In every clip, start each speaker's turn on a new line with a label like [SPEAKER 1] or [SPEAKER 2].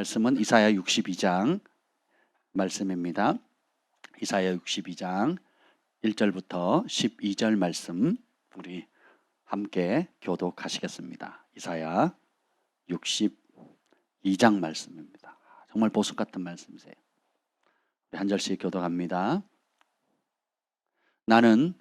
[SPEAKER 1] 말씀은 이사야 62장 말씀입니다. 이사야 62장 1절부터 12절 말씀 우리 함께 교독하시겠습니다. 이사야 62장 말씀입니다. 정말 보석 같은 말씀이세요. 우리 한 절씩 교독합니다. 나는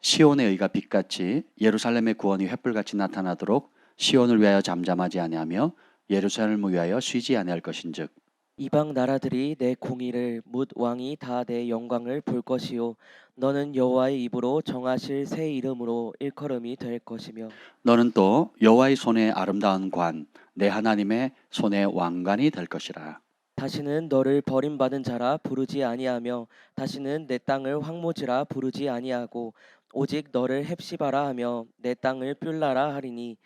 [SPEAKER 1] 시온의 의가 빛같이 예루살렘의 구원이 횃불같이 나타나도록 시온을 위하여 잠잠하지 아니하며 예루살렘을 위하여 쉬지 아니할 것인즉
[SPEAKER 2] 이방 나라들이 내 공의를 묻 왕이 다 내 영광을 볼 것이요 너는 여호와의 입으로 정하실 새 이름으로 일컬음이 될 것이며
[SPEAKER 1] 너는 또 여호와의 손에 아름다운 관 내 하나님의 손에 왕관이 될 것이라.
[SPEAKER 2] 다시는 너를 버림받은 자라 부르지 아니하며 다시는 내 땅을 황무지라 부르지 아니하고 오직 너를 헵시바라 하며 내 땅을 뷸라라 하리니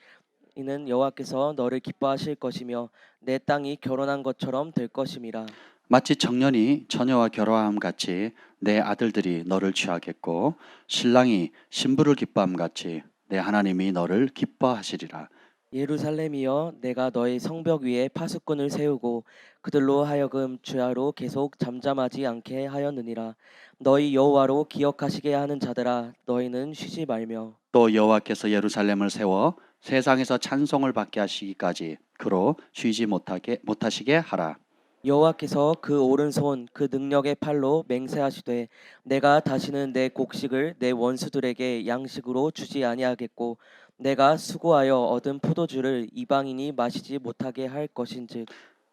[SPEAKER 2] 이는 여호와께서 너를 기뻐하실 것이며 내 땅이 결혼한 것처럼 될 것임이라.
[SPEAKER 1] 마치 청년이 처녀와 결혼함 같이 내 아들들이 너를 취하겠고 신랑이 신부를 기뻐함 같이 내 하나님이 너를 기뻐하시리라.
[SPEAKER 2] 예루살렘이여 내가 너의 성벽 위에 파수꾼을 세우고 그들로 하여금 주야로 계속 잠잠하지 않게 하였느니라. 너희 여호와로 기억하시게 하는 자들아 너희는 쉬지 말며
[SPEAKER 1] 또 여호와께서 예루살렘을 세워 세상에서 찬송을 받게 하시기까지 그로 쉬지 못하시게 하라.
[SPEAKER 2] 여호와께서 그 오른손 그 능력의 팔로 맹세하시되 내가 다시는 내 곡식을 내 원수들에게 양식으로 주지 아니하겠고 내가 수고하여 얻은 포도주를 이방인이 마시지 못하게 할 것인즉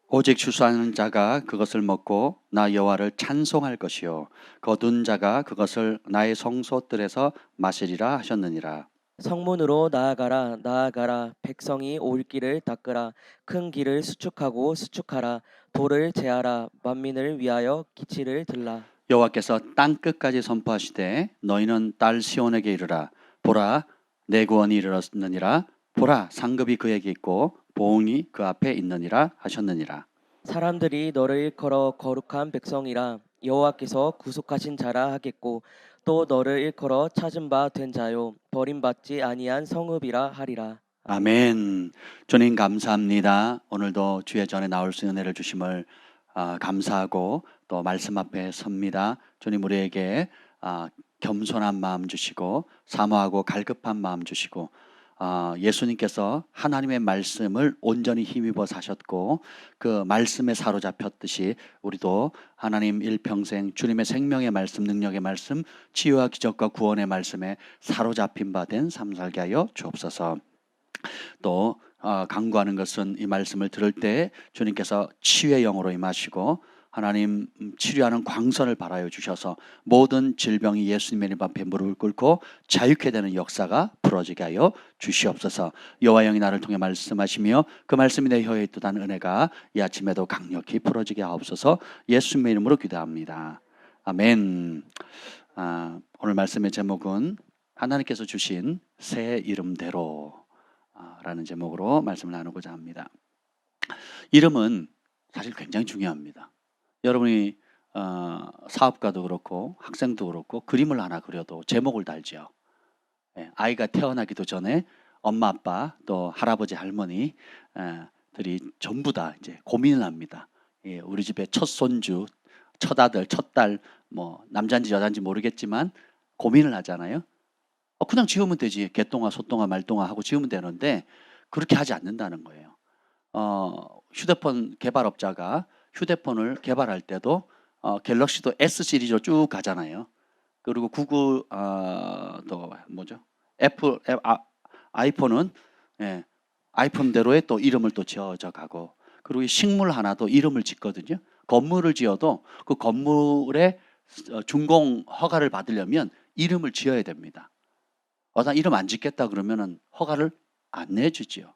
[SPEAKER 1] 오직 추수하는 자가 그것을 먹고 나 여호와를 찬송할 것이요 거둔 자가 그것을 나의 성소들에서 마시리라 하셨느니라.
[SPEAKER 2] 성문으로 나아가라 나아가라 백성이 올 길을 닦으라 큰 길을 수축하고 수축하라 돌을 제하라 만민을 위하여 기치를 들라.
[SPEAKER 1] 여호와께서 땅 끝까지 선포하시되 너희는 딸 시온에게 이르라. 보라 내 구원이 이르렀느니라. 보라 상급이 그에게 있고 보응이 그 앞에 있느니라 하셨느니라.
[SPEAKER 2] 사람들이 너를 일컬어 거룩한 백성이라 여호와께서 구속하신 자라 하겠고 또 너를 일컬어 찾은 바 된 자요 버림받지 아니한 성읍이라 하리라.
[SPEAKER 1] 아멘. 주님 감사합니다. 오늘도 주의 전에 나올 수 있는 은혜를 주심을 감사하고 또 말씀 앞에 섭니다. 주님 우리에게 겸손한 마음 주시고 사모하고 갈급한 마음 주시고 예수님께서 하나님의 말씀을 온전히 힘입어 사셨고 그 말씀에 사로잡혔듯이 우리도 하나님 일평생 주님의 생명의 말씀, 능력의 말씀, 치유와 기적과 구원의 말씀에 사로잡힌 바 된 삶 살게 하여 주옵소서. 또 간구하는 것은 이 말씀을 들을 때 주님께서 치유의 영으로 임하시고 하나님 치료하는 광선을 발하여 주셔서 모든 질병이 예수님의 이름 앞에 무릎을 꿇고 자유케 되는 역사가 부러지게 하여 주시옵소서. 여호와 영이 나를 통해 말씀하시며 그 말씀이 내 혀에 있도다는 은혜가 이 아침에도 강력히 부러지게 하옵소서. 예수님의 이름으로 기도합니다. 아멘. 오늘 말씀의 제목은 하나님께서 주신 새 이름대로 라는 제목으로 말씀을 나누고자 합니다. 이름은 사실 굉장히 중요합니다. 여러분이 사업가도 그렇고 학생도 그렇고 그림을 하나 그려도 제목을 달죠. 아이가 태어나기도 전에 엄마 아빠 또 할아버지 할머니 들이 전부 다 이제 고민을 합니다. 우리 집에 첫 손주, 첫 아들, 첫 딸, 뭐 남자인지 여자인지 모르겠지만 고민을 하잖아요. 그냥 지으면 되지. 개똥아, 소똥아, 말똥아 하고 지으면 되는데 그렇게 하지 않는다는 거예요. 휴대폰 개발업자가 휴대폰을 개발할 때도 갤럭시도 S 시리즈로 쭉 가잖아요. 그리고 구글 또 뭐죠? 애플 아이폰은 아이폰대로의 또 이름을 또 지어져 가고 그리고 이 식물 하나도 이름을 짓거든요. 건물을 지어도 그 건물의 준공 허가를 받으려면 이름을 지어야 됩니다. 나 이름 안 짓겠다 그러면은 허가를 안 내주지요.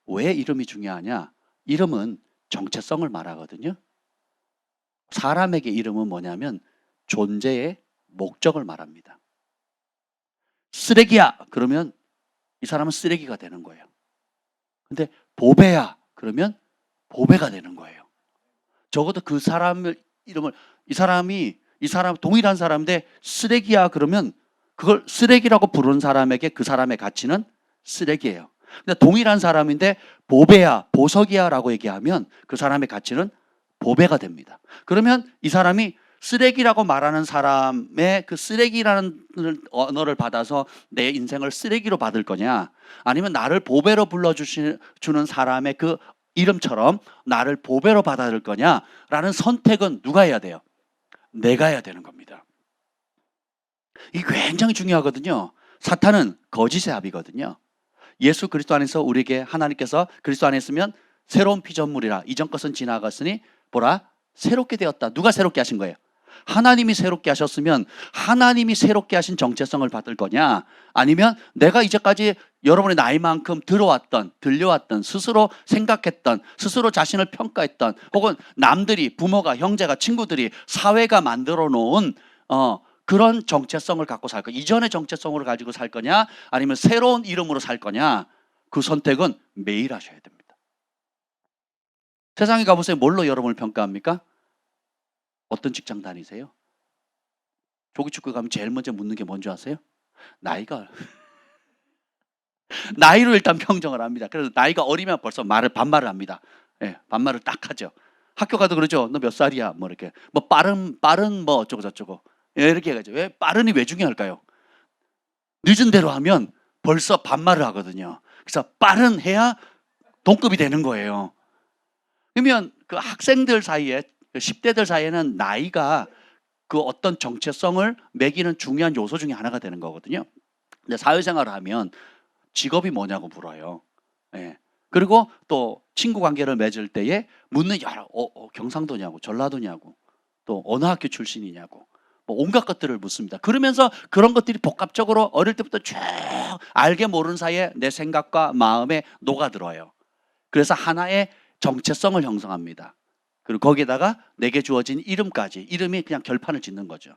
[SPEAKER 1] 왜 이름이 중요하냐? 이름은 정체성을 말하거든요. 사람에게 이름은 뭐냐면 존재의 목적을 말합니다. 쓰레기야 그러면 이 사람은 쓰레기가 되는 거예요. 근데 보배야 그러면 보배가 되는 거예요. 적어도 그 사람을 이름을 이 사람 동일한 사람인데 쓰레기야 그러면 그걸 쓰레기라고 부르는 사람에게 그 사람의 가치는 쓰레기예요. 근데 동일한 사람인데 보배야, 보석이야라고 얘기하면 그 사람의 가치는 보배가 됩니다. 그러면 이 사람이 쓰레기라고 말하는 사람의 그 쓰레기라는 언어를 받아서 내 인생을 쓰레기로 받을 거냐, 아니면 나를 보배로 불러주는 사람의 그 이름처럼 나를 보배로 받아들일 거냐라는 선택은 누가 해야 돼요? 내가 해야 되는 겁니다. 이게 굉장히 중요하거든요. 사탄은 거짓의 압이거든요. 예수 그리스도 안에서 우리에게 하나님께서 그리스도 안에 있으면 새로운 피조물이라 이전 것은 지나갔으니 보라 새롭게 되었다. 누가 새롭게 하신 거예요? 하나님이 새롭게 하셨으면 하나님이 새롭게 하신 정체성을 받을 거냐, 아니면 내가 이제까지 여러분의 나이만큼 들려왔던 스스로 생각했던, 스스로 자신을 평가했던, 혹은 남들이, 부모가, 형제가, 친구들이, 사회가 만들어 놓은 그런 정체성을 갖고 살 거냐, 이전의 정체성으로 가지고 살 거냐, 아니면 새로운 이름으로 살 거냐, 그 선택은 매일 하셔야 됩니다. 세상에 가보세요. 뭘로 여러분을 평가합니까? 어떤 직장 다니세요? 조기축구 가면 제일 먼저 묻는 게 뭔지 아세요? 나이가. 나이로 일단 평정을 합니다. 그래서 나이가 어리면 벌써 반말을 합니다. 예, 반말을 딱 하죠. 학교 가도 그러죠. 너 몇 살이야? 뭐 이렇게. 뭐 빠른 뭐 어쩌고 저쩌고. 예, 이렇게 해가지고. 왜 빠른이 왜 중요할까요? 늦은 대로 하면 벌써 반말을 하거든요. 그래서 빠른 해야 동급이 되는 거예요. 그러면 그 학생들 사이에, 10대들 사이에는 나이가 그 어떤 정체성을 매기는 중요한 요소 중에 하나가 되는 거거든요. 근데 사회생활을 하면 직업이 뭐냐고 물어요. 예. 그리고 또 친구 관계를 맺을 때에 묻는 여러 경상도냐고, 전라도냐고, 또 어느 학교 출신이냐고, 뭐 온갖 것들을 묻습니다. 그러면서 그런 것들이 복합적으로 어릴 때부터 쭉 알게 모르는 사이에 내 생각과 마음에 녹아들어요. 그래서 하나의 정체성을 형성합니다. 그리고 거기에다가 내게 주어진 이름까지, 이름이 그냥 결판을 짓는 거죠.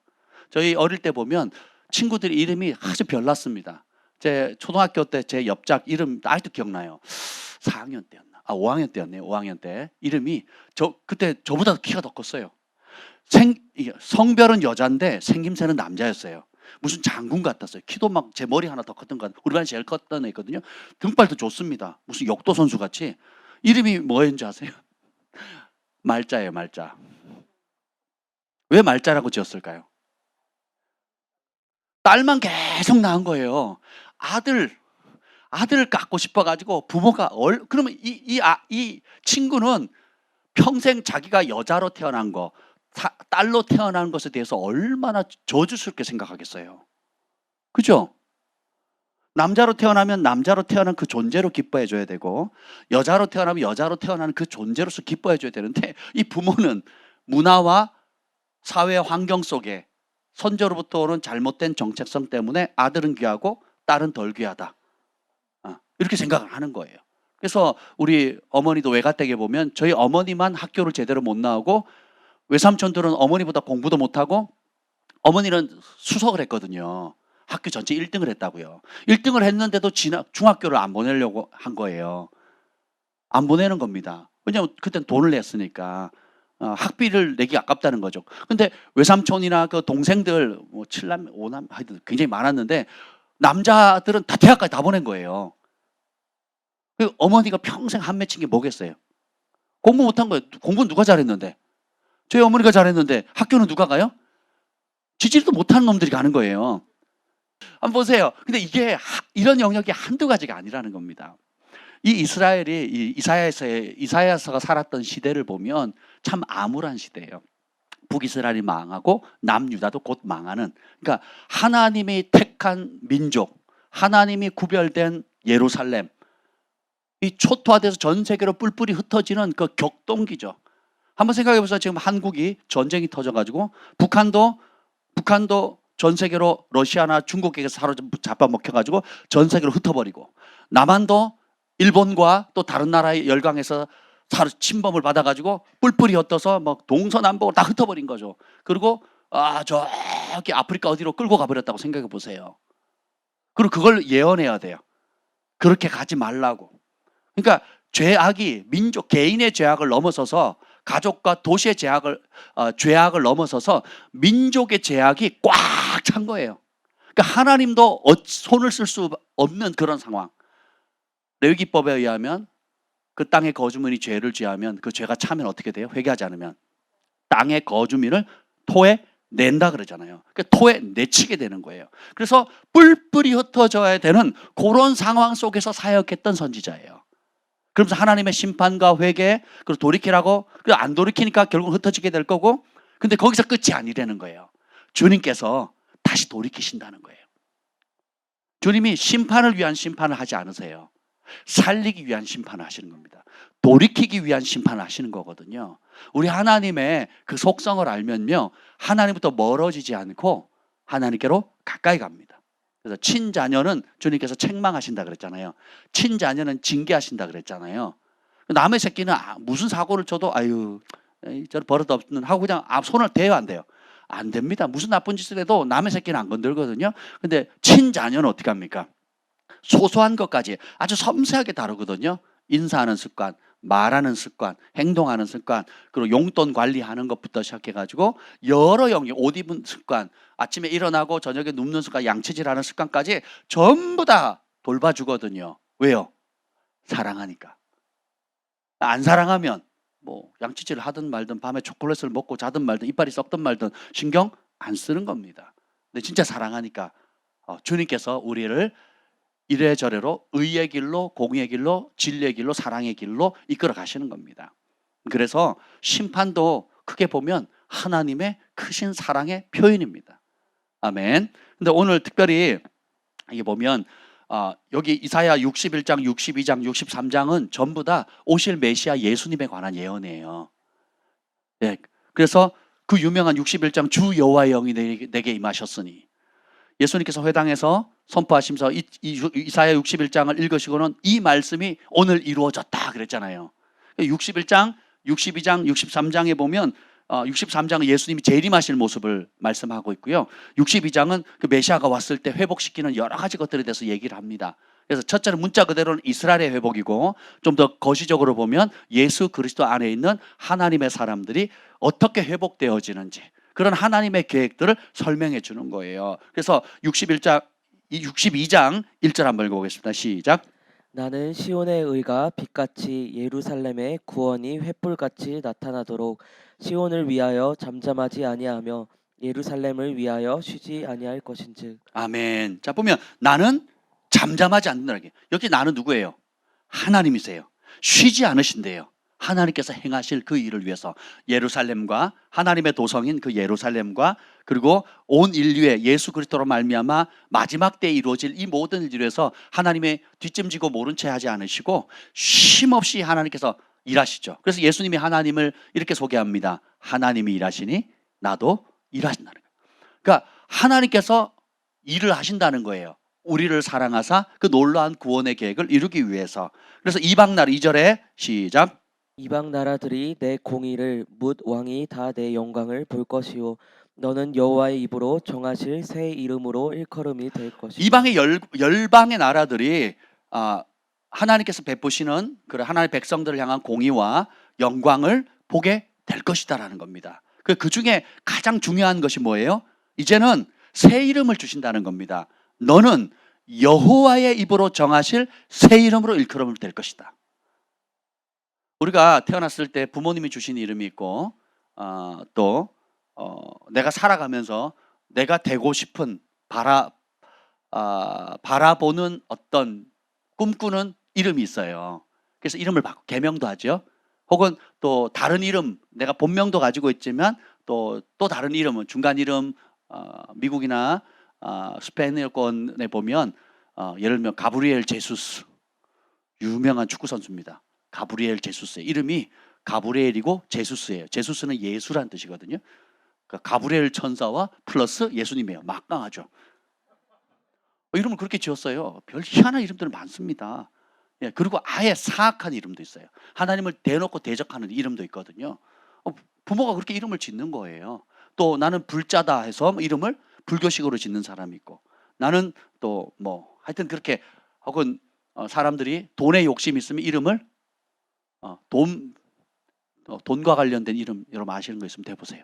[SPEAKER 1] 저희 어릴 때 보면 친구들이 이름이 아주 별났습니다. 제 초등학교 때 제 옆작 이름 아직도 기억나요. 4학년 때였나? 5학년 때였네요. 5학년 때 이름이 그때 저보다 키가 더 컸어요. 성별은 여자인데 생김새는 남자였어요. 무슨 장군 같았어요. 키도 막 제 머리 하나 더 컸던 것 같아요. 우리 반에 제일 컸던 애거든요. 등발도 좋습니다. 무슨 역도 선수 같이. 이름이 뭐였는지 아세요? 말자예요, 말자. 왜 말자라고 지었을까요? 딸만 계속 낳은 거예요. 아들을 갖고 싶어가지고 부모가 그러면 이 친구는 평생 자기가 여자로 태어난 거, 딸로 태어난 것에 대해서 얼마나 저주스럽게 생각하겠어요. 그죠? 남자로 태어나면 남자로 태어난 그 존재로 기뻐해 줘야 되고, 여자로 태어나면 여자로 태어난 그 존재로서 기뻐해 줘야 되는데, 이 부모는 문화와 사회 환경 속에 선조로부터 오는 잘못된 정체성 때문에 아들은 귀하고 딸은 덜 귀하다, 이렇게 생각을 하는 거예요. 그래서 우리 어머니도 외가댁에 보면 저희 어머니만 학교를 제대로 못 나오고 외삼촌들은 어머니보다 공부도 못하고, 어머니는 수석을 했거든요. 학교 전체 1등을 했다고요. 1등을 했는데도 중학교를 안 보내려고 한 거예요. 안 보내는 겁니다. 왜냐하면 그때는 돈을 냈으니까 학비를 내기 아깝다는 거죠. 근데 외삼촌이나 그 동생들 뭐 7남, 5남 하여튼 굉장히 많았는데 남자들은 다 대학까지 다 보낸 거예요. 그 어머니가 평생 한 맺힌 게 뭐겠어요? 공부 못한 거예요. 공부는 누가 잘했는데? 저희 어머니가 잘했는데 학교는 누가 가요? 지지도 못하는 놈들이 가는 거예요. 한번 보세요. 근데 이게 이런 영역이 한두 가지가 아니라는 겁니다. 이 이스라엘이 이사야서가 살았던 시대를 보면 참 암울한 시대예요. 북이스라엘이 망하고 남유다도 곧 망하는, 그러니까 하나님이 택한 민족, 하나님이 구별된 예루살렘, 이 초토화돼서 전 세계로 뿔뿔이 흩어지는 그 격동기죠. 한번 생각해 보세요. 지금 한국이 전쟁이 터져가지고 북한도 전 세계로 러시아나 중국에게 잡아먹혀가지고 전 세계로 흩어버리고, 남한도 일본과 또 다른 나라의 열강에서 침범을 받아가지고 뿔뿔이 흩어서 뭐 동서남북으로 다 흩어버린 거죠. 그리고 저기 아프리카 어디로 끌고 가버렸다고 생각해 보세요. 그리고 그걸 예언해야 돼요. 그렇게 가지 말라고. 그러니까 죄악이 민족 개인의 죄악을 넘어서서 가족과 도시의 죄악을 넘어서서 민족의 죄악이 꽉 찬 거예요. 그러니까 하나님도 손을 쓸 수 없는 그런 상황. 레위기법에 의하면 그 땅의 거주민이 죄를 지으면 그 죄가 차면 어떻게 돼요? 회개하지 않으면 땅의 거주민을 토에 낸다 그러잖아요. 그 토에 내치게 되는 거예요. 그래서 뿔뿔이 흩어져야 되는 그런 상황 속에서 사역했던 선지자예요. 그러면서 하나님의 심판과 회개, 그리고 돌이키라고, 그리고 안 돌이키니까 결국 흩어지게 될 거고, 근데 거기서 끝이 아니라는 거예요. 주님께서 다시 돌이키신다는 거예요. 주님이 심판을 위한 심판을 하지 않으세요. 살리기 위한 심판을 하시는 겁니다. 돌이키기 위한 심판을 하시는 거거든요. 우리 하나님의 그 속성을 알면요, 하나님부터 멀어지지 않고 하나님께로 가까이 갑니다. 그래서 친자녀는 주님께서 책망하신다 그랬잖아요. 친자녀는 징계하신다 그랬잖아요. 남의 새끼는 무슨 사고를 쳐도 아유 저는 버릇 없는 하고 그냥 손을 대요, 안 돼요? 안 됩니다. 무슨 나쁜 짓을 해도 남의 새끼는 안 건들거든요. 근데 친자녀는 어떻게 합니까? 소소한 것까지 아주 섬세하게 다루거든요. 인사하는 습관, 말하는 습관, 행동하는 습관, 그리고 용돈 관리하는 것부터 시작해가지고 여러 영역, 옷 입은 습관, 아침에 일어나고 저녁에 눕는 습관, 양치질하는 습관까지 전부 다 돌봐주거든요. 왜요? 사랑하니까. 안 사랑하면 뭐 양치질을 하든 말든 밤에 초콜릿을 먹고 자든 말든 이빨이 썩든 말든 신경 안 쓰는 겁니다. 근데 진짜 사랑하니까 주님께서 우리를 이래저래로 의의 길로, 공의의 길로, 진리의 길로, 사랑의 길로 이끌어 가시는 겁니다. 그래서 심판도 크게 보면 하나님의 크신 사랑의 표현입니다. 아멘. 근데 오늘 특별히 이게 보면 여기 이사야 61장, 62장, 63장은 전부 다 오실 메시아 예수님에 관한 예언이에요. 네, 그래서 그 유명한 61장 주 여호와의 영이 내게 임하셨으니, 예수님께서 회당에서 선포하시면서 이사야 61장을 읽으시고는 이 말씀이 오늘 이루어졌다 그랬잖아요. 61장, 62장, 63장에 보면 63장은 예수님이 재림하실 모습을 말씀하고 있고요. 62장은 그 메시아가 왔을 때 회복시키는 여러 가지 것들에 대해서 얘기를 합니다. 그래서 첫째는 문자 그대로는 이스라엘의 회복이고, 좀 더 거시적으로 보면 예수 그리스도 안에 있는 하나님의 사람들이 어떻게 회복되어지는지, 그런 하나님의 계획들을 설명해 주는 거예요. 그래서 62장 1절 한번 읽어보겠습니다. 시작.
[SPEAKER 2] 나는 시온의 의가 빛같이 예루살렘의 구원이 횃불같이 나타나도록 시온을 위하여 잠잠하지 아니하며 예루살렘을 위하여 쉬지 아니할 것인즉.
[SPEAKER 1] 아멘. 자, 보면 나는 잠잠하지 않는다. 여기 나는 누구예요? 하나님이세요. 쉬지 않으신대요. 하나님께서 행하실 그 일을 위해서 예루살렘과 하나님의 도성인 그 예루살렘과 그리고 온 인류의 예수 그리스도로 말미암아 마지막 때에 이루어질 이 모든 일을 위해서 하나님의 뒷짐지고 모른 채 하지 않으시고 쉼없이 하나님께서 일하시죠. 그래서 예수님이 하나님을 이렇게 소개합니다. 하나님이 일하시니 나도 일하신다는 거예요. 그러니까 하나님께서 일을 하신다는 거예요. 우리를 사랑하사 그 놀라운 구원의 계획을 이루기 위해서. 그래서 이방 나라 2절에 시작.
[SPEAKER 2] 이방 나라들이 내 공의를 묻 왕이 다 내 영광을 볼 것이요 너는 여호와의 입으로 정하실 새 이름으로 일컬음이 될 것이다.
[SPEAKER 1] 이방의 열방의 나라들이 하나님께서 베푸시는 그런 하나님의 백성들을 향한 공의와 영광을 보게 될 것이다라는 겁니다. 그 중에 가장 중요한 것이 뭐예요? 이제는 새 이름을 주신다는 겁니다. 너는 여호와의 입으로 정하실 새 이름으로 일컬음을 될 것이다. 우리가 태어났을 때 부모님이 주신 이름이 있고 또 내가 살아가면서 내가 되고 싶은 바라보는 어떤 꿈꾸는 이름이 있어요. 그래서 이름을 바꾸고 개명도 하죠. 혹은 또 다른 이름, 내가 본명도 가지고 있지만 또 다른 이름은 중간 이름, 미국이나 스페인어권에 보면 예를 들면 가브리엘 제수스, 유명한 축구 선수입니다. 가브리엘 제수스의 이름이 가브리엘이고 제수스예요. 제수스는 예수란 뜻이거든요. 그러니까 가브리엘 천사와 플러스 예수님이에요. 막강하죠. 이름을 그렇게 지었어요. 별 희한한 이름들 많습니다. 예, 그리고 아예 사악한 이름도 있어요. 하나님을 대놓고 대적하는 이름도 있거든요. 부모가 그렇게 이름을 짓는 거예요. 또 나는 불자다 해서 이름을 불교식으로 짓는 사람이 있고, 나는 또 뭐 하여튼 그렇게, 혹은 사람들이 돈에 욕심이 있으면 이름을 돈과 관련된 이름 여러분 아시는 거 있으면 대보세요.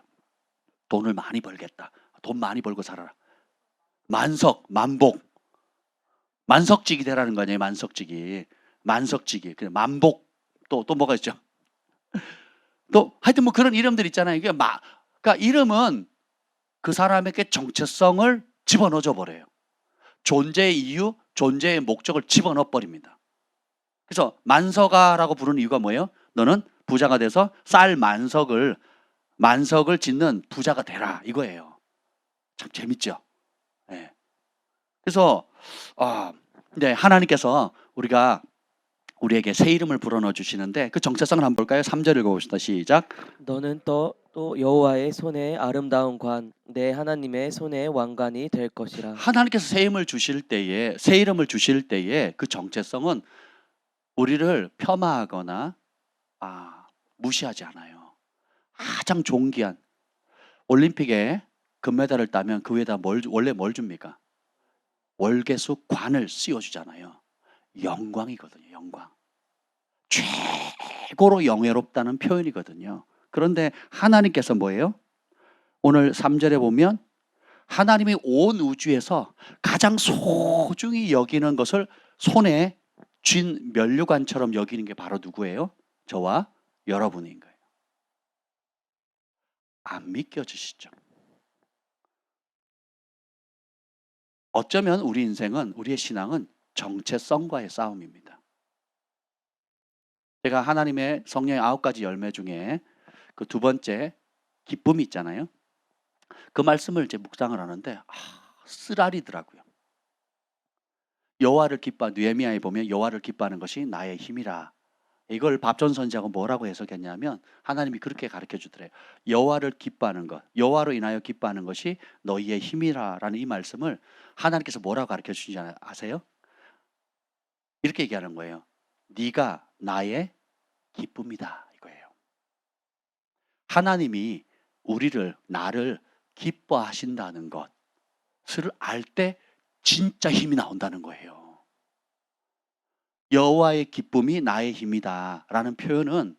[SPEAKER 1] 돈을 많이 벌겠다. 돈 많이 벌고 살아라. 만석, 만복. 만석직이 되라는 거 아니에요. 만석직이. 만석지기, 만복, 또 뭐가 있죠? 또 하여튼 뭐 그런 이름들 있잖아요. 이게 그러니까 이름은 그 사람에게 정체성을 집어넣어 버려요. 존재의 이유, 존재의 목적을 집어넣어 버립니다. 그래서 만석아라고 부르는 이유가 뭐예요? 너는 부자가 돼서 만석을 짓는 부자가 되라 이거예요. 참 재밌죠? 네. 그래서 근데 하나님께서 우리에게 새 이름을 불어넣어 주시는데 그 정체성을 한번 볼까요? 3절 읽어봅시다. 시작.
[SPEAKER 2] 너는 또 여호와의 손에 아름다운 관, 내 하나님의 손에 왕관이 될 것이라.
[SPEAKER 1] 하나님께서 새 이름을 주실 때에 그 정체성은 우리를 폄하하거나 무시하지 않아요. 가장 존귀한 올림픽에 금메달을 따면 그 위에다 원래 뭘 줍니까? 월계수 관을 씌워주잖아요. 영광이거든요. 영광. 최고로 영예롭다는 표현이거든요. 그런데 하나님께서 뭐예요? 오늘 3절에 보면 하나님이 온 우주에서 가장 소중히 여기는 것을 손에 쥔 면류관처럼 여기는 게 바로 누구예요? 저와 여러분인 거예요. 안 믿겨지시죠? 어쩌면 우리의 신앙은 정체성과의 싸움입니다. 제가 하나님의 성령의 9가지 열매 중에 그 두 번째 기쁨이 있잖아요. 그 말씀을 이제 묵상을 하는데 쓰라리더라고요. 여호와를 느헤미야에 보면 여호와를 기뻐하는 것이 나의 힘이라. 이걸 밥전 선지자가 뭐라고 해석했냐면 하나님이 그렇게 가르쳐 주더래요. 여호와를 기뻐하는 것, 여호와로 인하여 기뻐하는 것이 너희의 힘이라라는 이 말씀을 하나님께서 뭐라고 가르쳐 주시지 아세요? 이렇게 얘기하는 거예요. 네가 나의 기쁨이다 이거예요. 하나님이 나를 기뻐하신다는 것을 알 때 진짜 힘이 나온다는 거예요. 여호와의 기쁨이 나의 힘이다라는 표현은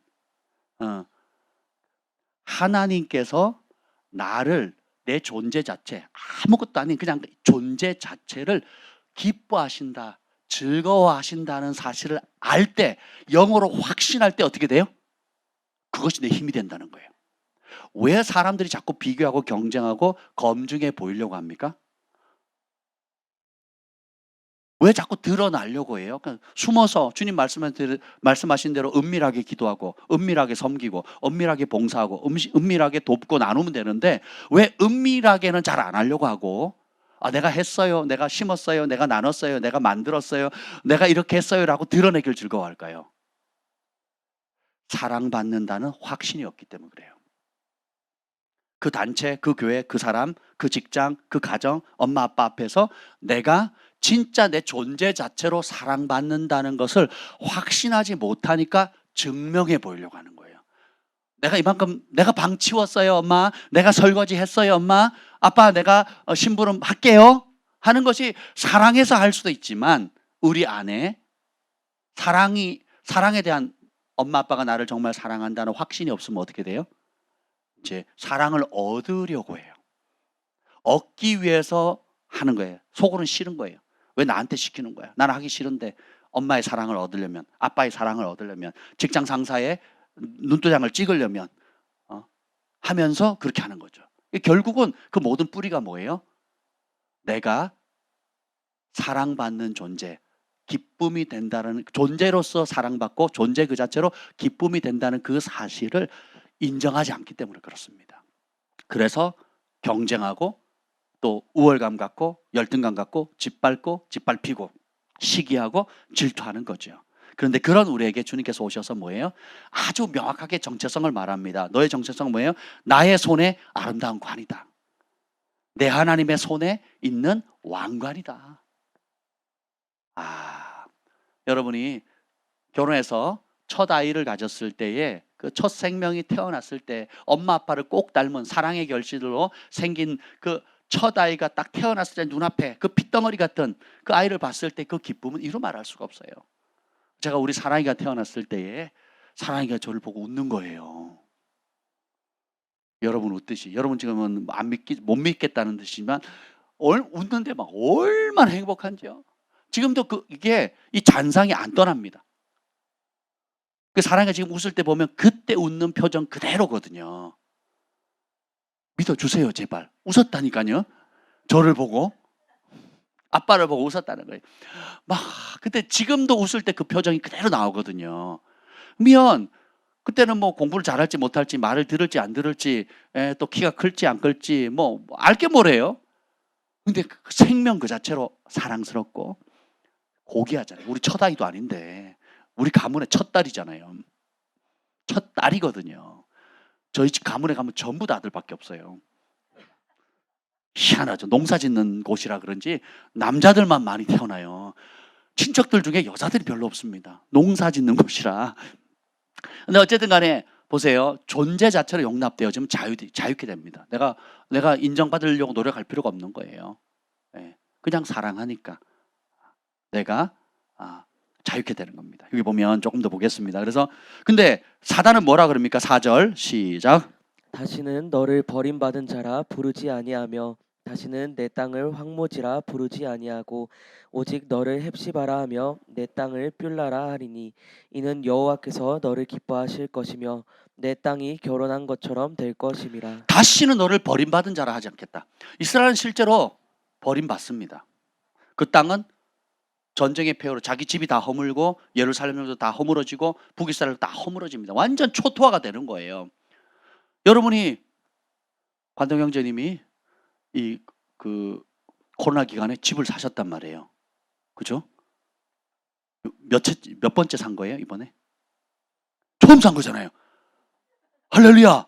[SPEAKER 1] 하나님께서 나를 내 존재 자체 아무것도 아닌 그냥 존재 자체를 기뻐하신다, 즐거워하신다는 사실을 알 때, 영어로 확신할 때 어떻게 돼요? 그것이 내 힘이 된다는 거예요. 왜 사람들이 자꾸 비교하고 경쟁하고 검증해 보이려고 합니까? 왜 자꾸 드러나려고 해요? 그냥 숨어서 주님 말씀하신 대로 은밀하게 기도하고 은밀하게 섬기고 은밀하게 봉사하고 은밀하게 돕고 나누면 되는데 왜 은밀하게는 잘 안 하려고 하고 내가 했어요, 내가 심었어요, 내가 나눴어요, 내가 만들었어요, 내가 이렇게 했어요 라고 드러내길 즐거워할까요? 사랑받는다는 확신이 없기 때문에 그래요. 그 단체, 그 교회, 그 사람, 그 직장, 그 가정, 엄마 아빠 앞에서 내가 진짜 내 존재 자체로 사랑받는다는 것을 확신하지 못하니까 증명해 보이려고 하는 거예요. 내가 방 치웠어요 엄마, 내가 설거지 했어요 엄마, 아빠 내가 심부름 할게요 하는 것이 사랑해서 할 수도 있지만 우리 안에 사랑에 대한 엄마 아빠가 나를 정말 사랑한다는 확신이 없으면 어떻게 돼요? 이제 사랑을 얻으려고 해요. 얻기 위해서 하는 거예요. 속으로는 싫은 거예요. 왜 나한테 시키는 거야? 나는 하기 싫은데 엄마의 사랑을 얻으려면, 아빠의 사랑을 얻으려면, 직장 상사의 눈도장을 찍으려면 하면서 그렇게 하는 거죠. 결국은 그 모든 뿌리가 뭐예요? 내가 사랑받는 존재, 기쁨이 된다는 존재로서 사랑받고 존재 그 자체로 기쁨이 된다는 그 사실을 인정하지 않기 때문에 그렇습니다. 그래서 경쟁하고 또 우월감 갖고 열등감 갖고 짓밟히고 시기하고 질투하는 거죠. 그런데 그런 우리에게 주님께서 오셔서 뭐예요? 아주 명확하게 정체성을 말합니다. 너의 정체성은 뭐예요? 나의 손에 아름다운 관이다. 내 하나님의 손에 있는 왕관이다. 여러분이 결혼해서 첫 아이를 가졌을 때에 그 첫 생명이 태어났을 때 엄마 아빠를 꼭 닮은 사랑의 결실로 생긴 그 첫 아이가 딱 태어났을 때 눈앞에 그 핏덩어리 같은 그 아이를 봤을 때 그 기쁨은 이루 말할 수가 없어요. 제가 우리 사랑이가 태어났을 때에 사랑이가 저를 보고 웃는 거예요. 여러분 웃듯이. 여러분 지금은 못 믿겠다는 듯이지만 웃는데 막 얼마나 행복한지요. 지금도 이게 이 잔상이 안 떠납니다. 그 사랑이가 지금 웃을 때 보면 그때 웃는 표정 그대로거든요. 믿어주세요, 제발. 웃었다니까요. 저를 보고, 아빠를 보고 웃었다는 거예요. 막 그때 지금도 웃을 때 그 표정이 그대로 나오거든요. 그러면 그때는 뭐 공부를 잘할지 못할지, 말을 들을지 안 들을지, 또 키가 클지 안 클지 뭐 알게 뭐래요. 근데 그 생명 그 자체로 사랑스럽고 고귀하잖아요. 우리 첫 아이도 아닌데 우리 가문의 첫 딸이잖아요. 첫 딸이거든요. 저희 집 가문에 가면 전부 다 아들밖에 없어요. 희한하죠. 농사 짓는 곳이라 그런지 남자들만 많이 태어나요. 친척들 중에 여자들이 별로 없습니다. 농사 짓는 곳이라. 근데 어쨌든 간에 보세요. 존재 자체로 용납되어지면 자유케 됩니다. 내가 인정받으려고 노력할 필요가 없는 거예요. 그냥 사랑하니까 내가 자유케 되는 겁니다. 여기 보면 조금 더 보겠습니다. 그래서 근데 사단은 뭐라 그럽니까? 4절 시작.
[SPEAKER 2] 다시는 너를 버림받은 자라 부르지 아니하며 다시는 내 땅을 황무지라 부르지 아니하고 오직 너를 헵시바라 하며 내 땅을 뷸라라 하리니 이는 여호와께서 너를 기뻐하실 것이며 내 땅이 결혼한 것처럼 될 것임이라.
[SPEAKER 1] 다시는 너를 버림받은 자라 하지 않겠다. 이스라엘은 실제로 버림받습니다. 그 땅은 전쟁의 폐허로 자기 집이 다 허물고 예루살렘도 다 허물어지고 북이스라엘도 다 허물어집니다. 완전 초토화가 되는 거예요. 여러분이 관동 형제님이 그 코로나 기간에 집을 사셨단 말이에요. 그죠? 몇 번째 산 거예요, 이번에? 처음 산 거잖아요. 할렐루야.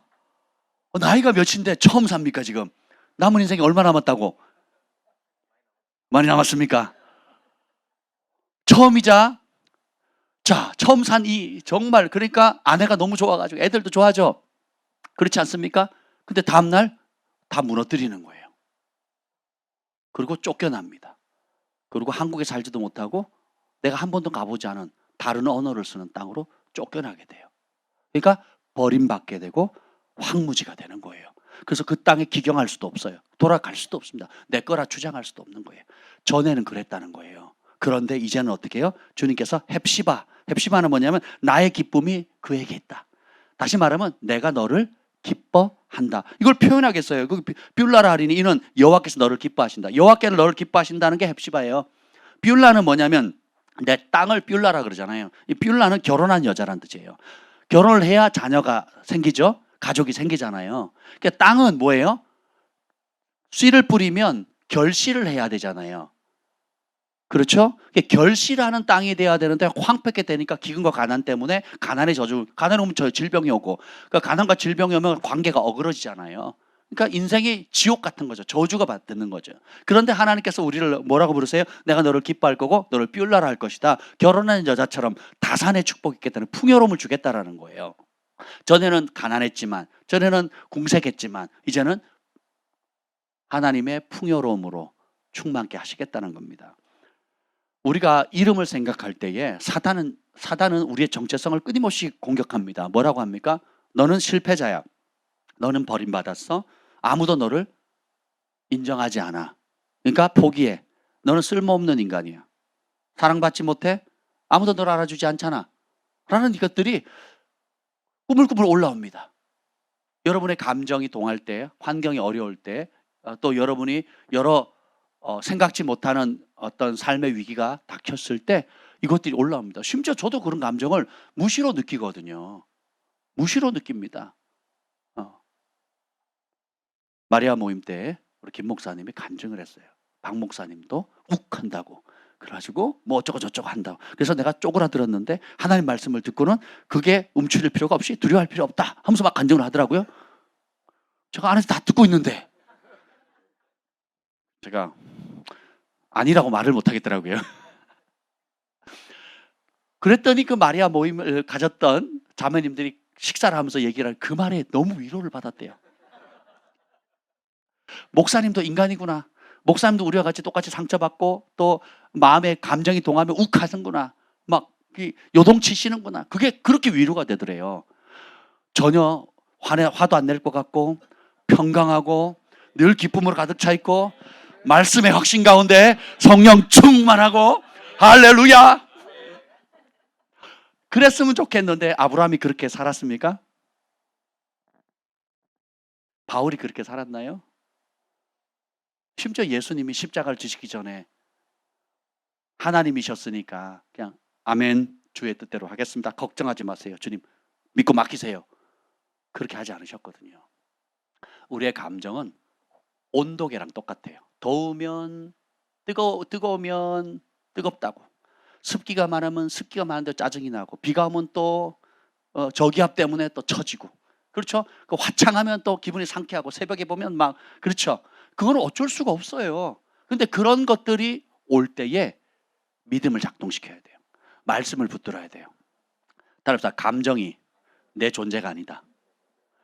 [SPEAKER 1] 나이가 몇인데 처음 삽니까, 지금? 남은 인생이 얼마 남았다고? 많이 남았습니까? 처음이자, 자, 처음 산 정말, 그러니까 아내가 너무 좋아가지고 애들도 좋아하죠? 그렇지 않습니까? 근데 다음날 다 무너뜨리는 거예요. 그리고 쫓겨납니다. 그리고 한국에 살지도 못하고 내가 한 번도 가보지 않은 다른 언어를 쓰는 땅으로 쫓겨나게 돼요. 그러니까 버림받게 되고 황무지가 되는 거예요. 그래서 그 땅에 기경할 수도 없어요. 돌아갈 수도 없습니다. 내 거라 주장할 수도 없는 거예요. 전에는 그랬다는 거예요. 그런데 이제는 어떻게 해요? 주님께서 헵시바는 뭐냐면 나의 기쁨이 그에게 있다. 다시 말하면 내가 너를 기뻐한다. 이걸 표현하겠어요. 그 뷸라라 하리니 이는 여호와께서 너를 기뻐하신다. 여호와께서 너를 기뻐하신다는 게 헵시바예요. 뷸라는 뭐냐면 내 땅을 뷸라라 그러잖아요. 이 뷸라는 결혼한 여자란 뜻이에요. 결혼을 해야 자녀가 생기죠. 가족이 생기잖아요. 그러니까 땅은 뭐예요? 씨를 뿌리면 결실을 해야 되잖아요. 그렇죠? 결실하는 땅이 돼야 되는데 황폐하게 되니까 기근과 가난 때문에 가난의 저주, 가난이 오면 질병이 오고, 그러니까 가난과 질병이 오면 관계가 어그러지잖아요. 그러니까 인생이 지옥 같은 거죠. 저주가 받는 거죠. 그런데 하나님께서 우리를 뭐라고 부르세요? 내가 너를 기뻐할 거고 너를 뷸라라 할 것이다. 결혼한 여자처럼 다산의 축복이 있겠다는 풍요로움을 주겠다라는 거예요. 전에는 가난했지만, 전에는 궁색했지만 이제는 하나님의 풍요로움으로 충만케 하시겠다는 겁니다. 우리가 이름을 생각할 때에 사단은 우리의 정체성을 끊임없이 공격합니다. 뭐라고 합니까? 너는 실패자야. 너는 버림받았어. 아무도 너를 인정하지 않아. 그러니까 포기해. 너는 쓸모없는 인간이야. 사랑받지 못해. 아무도 너를 알아주지 않잖아. 라는 이것들이 꾸물꾸물 올라옵니다. 여러분의 감정이 동할 때, 환경이 어려울 때, 또 여러분이 여러 생각지 못하는 어떤 삶의 위기가 닥쳤을 때 이것들이 올라옵니다. 심지어 저도 그런 감정을 무시로 느끼거든요. 무시로 느낍니다. 마리아 모임 때 우리 김 목사님이 간증을 했어요. 박 목사님도 욱한다고. 그래가지고 뭐 어쩌고 저쩌고 한다고. 그래서 내가 쪼그라들었는데 하나님 말씀을 듣고는 그게 움츠릴 필요가 없이 두려워할 필요 없다 하면서 막 간증을 하더라고요. 제가 안에서 다 듣고 있는데 제가 아니라고 말을 못 하겠더라고요. 그랬더니 그 마리아 모임을 가졌던 자매님들이 식사를 하면서 얘기를 그 말에 너무 위로를 받았대요. 목사님도 인간이구나. 목사님도 우리와 같이 똑같이 상처받고 또 마음의 감정이 동하면 욱하는구나. 막 요동치시는구나. 그게 그렇게 위로가 되더래요. 전혀 화도 안 낼 것 같고 평강하고 늘 기쁨으로 가득 차 있고 말씀의 확신 가운데 성령 충만하고 할렐루야. 그랬으면 좋겠는데 아브라함이 그렇게 살았습니까? 바울이 그렇게 살았나요? 심지어 예수님이 십자가를 지시기 전에 하나님이셨으니까 그냥 아멘, 주의 뜻대로 하겠습니다, 걱정하지 마세요, 주님 믿고 맡기세요, 그렇게 하지 않으셨거든요. 우리의 감정은 온도계랑 똑같아요. 더우면 뜨거우면 뜨겁다고, 습기가 많으면 습기가 많은데 짜증이 나고, 비가 오면 또 저기압 때문에 또 처지고, 그렇죠? 그 화창하면 또 기분이 상쾌하고, 새벽에 보면 막, 그렇죠? 그건 어쩔 수가 없어요. 근데 그런 것들이 올 때에 믿음을 작동시켜야 돼요. 말씀을 붙들어야 돼요. 따라서 감정이 내 존재가 아니다.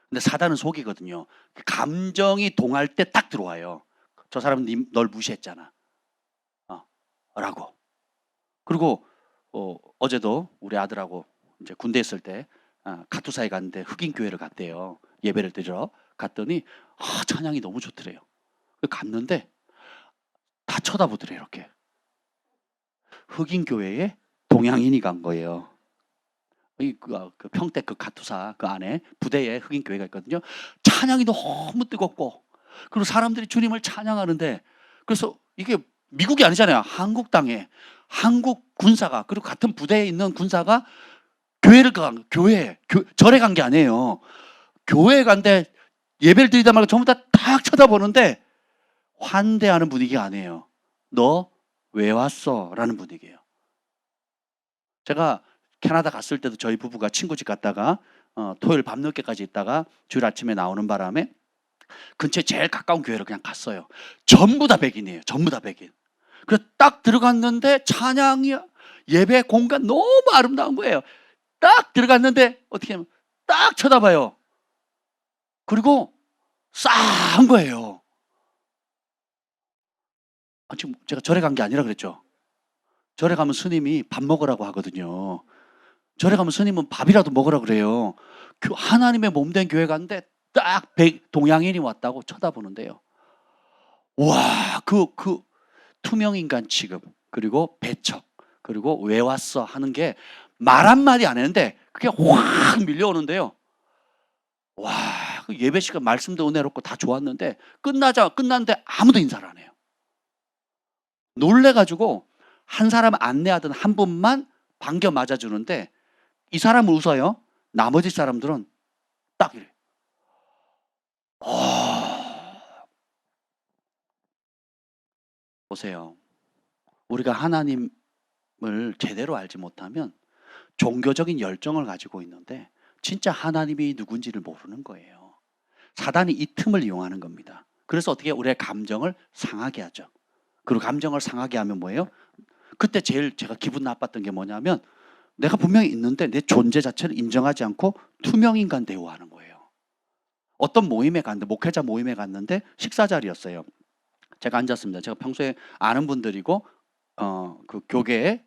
[SPEAKER 1] 근데 사단은 속이거든요. 감정이 동할 때 딱 들어와요. 저 사람은 널 무시했잖아, 라고. 그리고 어제도 우리 아들하고 이제 군대 있을 때 카투사에 갔는데 흑인 교회를 갔대요. 예배를 드리러 갔더니 찬양이 너무 좋더래요. 갔는데 다 쳐다보더래요. 이렇게. 흑인 교회에 동양인이 간 거예요. 그 평택 그 카투사 그 안에 부대에 흑인 교회가 있거든요. 찬양이 너무 뜨겁고, 그리고 사람들이 주님을 찬양하는데, 그래서 이게 미국이 아니잖아요. 한국 땅에 한국 군사가, 그리고 같은 부대에 있는 군사가 절에 간 게 아니에요. 교회에 간데 예배를 드리다 말고 전부 다 딱 쳐다보는데 환대하는 분위기가 아니에요. 너 왜 왔어? 라는 분위기예요. 제가 캐나다 갔을 때도 저희 부부가 친구 집 갔다가 토요일 밤늦게까지 있다가 주일 아침에 나오는 바람에 근처에 제일 가까운 교회를 그냥 갔어요. 전부 다 백인이에요. 전부 다 백인. 그래서 딱 들어갔는데 찬양이, 예배 공간 너무 아름다운 거예요. 딱 들어갔는데 어떻게 하면 딱 쳐다봐요. 그리고 싸한 거예요. 지금 제가 절에 간 게 아니라 그랬죠. 절에 가면 스님이 밥 먹으라고 하거든요. 절에 가면 스님은 밥이라도 먹으라 그래요. 하나님의 몸된 교회 갔는데 딱 동양인이 왔다고 쳐다보는데요. 와, 그 투명인간 취급, 그리고 배척, 그리고 왜 왔어 하는 게 말 한마디 안 했는데 그게 확 밀려오는데요. 와, 그 예배 시간 말씀도 은혜롭고 다 좋았는데 끝났는데 아무도 인사를 안 해요. 놀래가지고 한 사람 안내하던 한 분만 반겨 맞아주는데 이 사람은 웃어요. 나머지 사람들은 딱 이래. 보세요. 우리가 하나님을 제대로 알지 못하면 종교적인 열정을 가지고 있는데 진짜 하나님이 누군지를 모르는 거예요. 사단이 이 틈을 이용하는 겁니다. 그래서 어떻게 우리의 감정을 상하게 하죠. 그리고 감정을 상하게 하면 뭐예요? 그때 제일 제가 기분 나빴던 게 뭐냐면, 내가 분명히 있는데 내 존재 자체를 인정하지 않고 투명인간 대우하는 거예요. 어떤 모임에 갔는데, 목회자 모임에 갔는데 식사 자리였어요. 제가 앉았습니다. 제가 평소에 아는 분들이고 그 교계의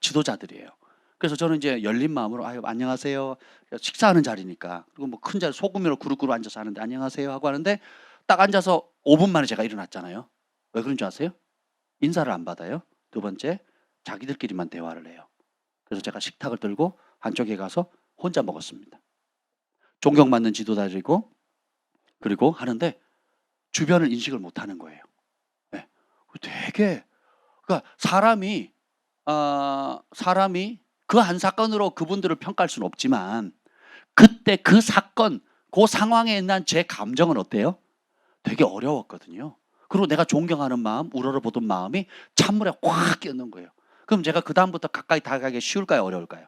[SPEAKER 1] 지도자들이에요. 그래서 저는 이제 열린 마음으로 안녕하세요, 식사하는 자리니까, 그리고 뭐 큰 자리 소금으로 그룹 앉아서 하는데 안녕하세요 하고 하는데 딱 앉아서 5분 만에 제가 일어났잖아요. 왜 그런 줄 아세요? 인사를 안 받아요. 두 번째, 자기들끼리만 대화를 해요. 그래서 제가 식탁을 들고 한쪽에 가서 혼자 먹었습니다. 존경받는 지도자들이고, 그리고 하는데 주변을 인식을 못하는 거예요. 네. 되게, 그러니까 사람이 그 한 사건으로 그분들을 평가할 수는 없지만 그때 그 사건, 그 상황에 있는 제 감정은 어때요? 되게 어려웠거든요. 그리고 내가 존경하는 마음, 우러러보던 마음이 찬물에 확 끼얹는 거예요. 그럼 제가 그 다음부터 가까이 다가가기 쉬울까요? 어려울까요?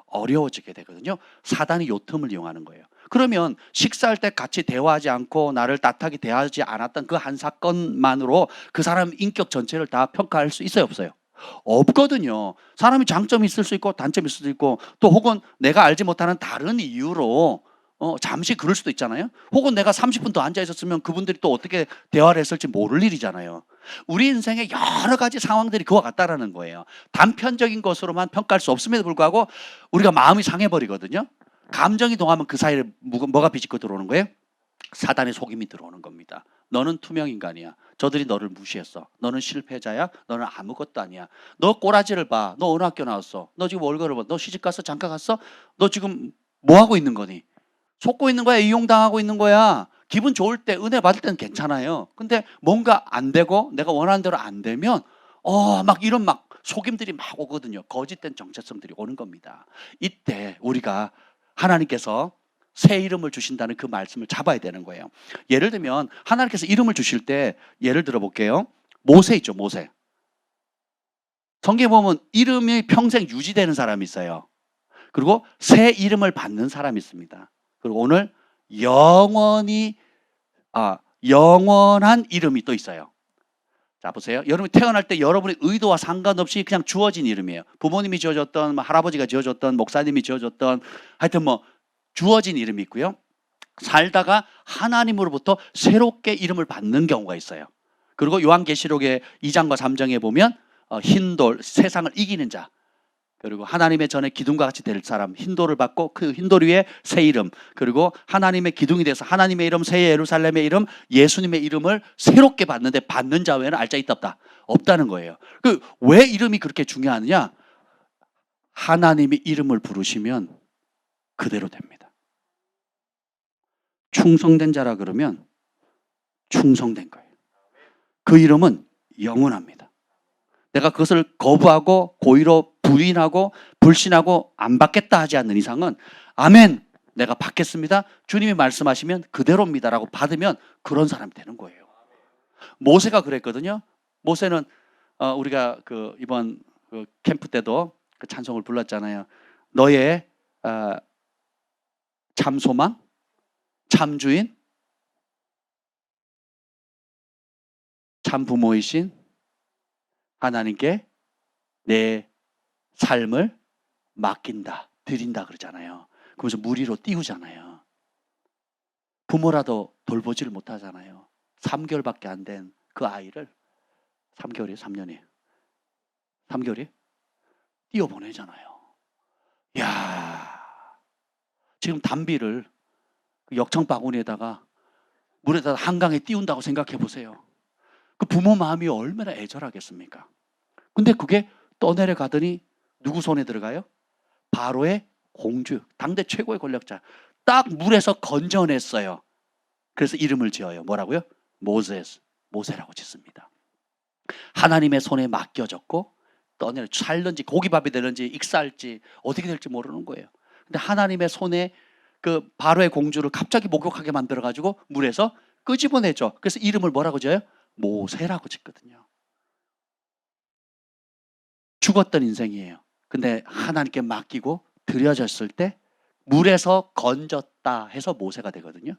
[SPEAKER 1] 어려워지게 되거든요. 사단이 요 틈을 이용하는 거예요. 그러면 식사할 때 같이 대화하지 않고 나를 따뜻하게 대하지 않았던 그 한 사건만으로 그 사람 인격 전체를 다 평가할 수 있어요, 없어요? 없거든요. 사람이 장점이 있을 수 있고 단점이 있을 수도 있고, 또 혹은 내가 알지 못하는 다른 이유로 잠시 그럴 수도 있잖아요. 혹은 내가 30분 더 앉아 있었으면 그분들이 또 어떻게 대화를 했을지 모를 일이잖아요. 우리 인생에 여러 가지 상황들이 그와 같다라는 거예요. 단편적인 것으로만 평가할 수 없음에도 불구하고 우리가 마음이 상해버리거든요. 감정이 동하면 그 사이에 뭐가 비집고 들어오는 거예요? 사단의 속임이 들어오는 겁니다. 너는 투명 인간이야. 저들이 너를 무시했어. 너는 실패자야. 너는 아무것도 아니야. 너 꼬라지를 봐. 너 어느 학교 나왔어? 너 지금 월급을 봐. 너 시집 갔어? 장가 갔어? 너 지금 뭐 하고 있는 거니? 속고 있는 거야? 이용당하고 있는 거야? 기분 좋을 때, 은혜 받을 때는 괜찮아요. 근데 뭔가 안 되고 내가 원하는 대로 안 되면 막 이런 막 속임들이 막 오거든요. 거짓된 정체성들이 오는 겁니다. 이때 우리가 하나님께서 새 이름을 주신다는 그 말씀을 잡아야 되는 거예요. 예를 들면 하나님께서 이름을 주실 때 예를 들어 볼게요. 모세 있죠, 모세. 성경에 보면 이름이 평생 유지되는 사람이 있어요. 그리고 새 이름을 받는 사람이 있습니다. 그리고 오늘 영원한 이름이 또 있어요. 자, 보세요. 여러분이 태어날 때 여러분의 의도와 상관없이 그냥 주어진 이름이에요. 부모님이 지어줬던, 할아버지가 지어줬던, 목사님이 지어줬던, 하여튼 뭐 주어진 이름이 있고요. 살다가 하나님으로부터 새롭게 이름을 받는 경우가 있어요. 그리고 요한계시록의 2장과 3장에 보면 흰돌, 세상을 이기는 자, 그리고 하나님의 전에 기둥과 같이 될 사람, 흰돌을 받고 그 흰돌 위에 새 이름, 그리고 하나님의 기둥이 돼서 하나님의 이름, 새 예루살렘의 이름, 예수님의 이름을 새롭게 받는데 받는 자 외에는 알자 있다 없다? 없다는 거예요. 왜 이름이 그렇게 중요하느냐? 하나님이 이름을 부르시면 그대로 됩니다. 충성된 자라 그러면 충성된 거예요. 그 이름은 영원합니다. 내가 그것을 거부하고 고의로 부인하고 불신하고 안 받겠다 하지 않는 이상은 아멘, 내가 받겠습니다. 주님이 말씀하시면 그대로입니다라고 받으면 그런 사람이 되는 거예요. 모세가 그랬거든요. 모세는 우리가 이번 캠프 때도 그 찬송을 불렀잖아요. 너의 참 소망, 참 주인, 참 부모이신 하나님께 내 삶을 맡긴다, 드린다 그러잖아요. 그러면서 물 위로 띄우잖아요. 부모라도 돌보지를 못하잖아요. 3개월밖에 안 된 그 아이를 3개월이 3년이 3개월이 띄워보내잖아요. 이야, 지금 담비를 역청 바구니에다가 물에다 한강에 띄운다고 생각해 보세요. 그 부모 마음이 얼마나 애절하겠습니까? 근데 그게 떠내려 가더니 누구 손에 들어가요? 바로의 공주, 당대 최고의 권력자. 딱 물에서 건져냈어요. 그래서 이름을 지어요. 뭐라고요? 모세라고 짓습니다. 하나님의 손에 맡겨졌고 떠내려 살든지 고기밥이 되는지 익사할지 어떻게 될지 모르는 거예요. 근데 하나님의 손에 그 바로의 공주를 갑자기 목욕하게 만들어가지고 물에서 끄집어내죠. 그래서 이름을 뭐라고 지어요? 모세라고 짓거든요. 죽었던 인생이에요. 근데 하나님께 맡기고 드려졌을 때 물에서 건졌다 해서 모세가 되거든요.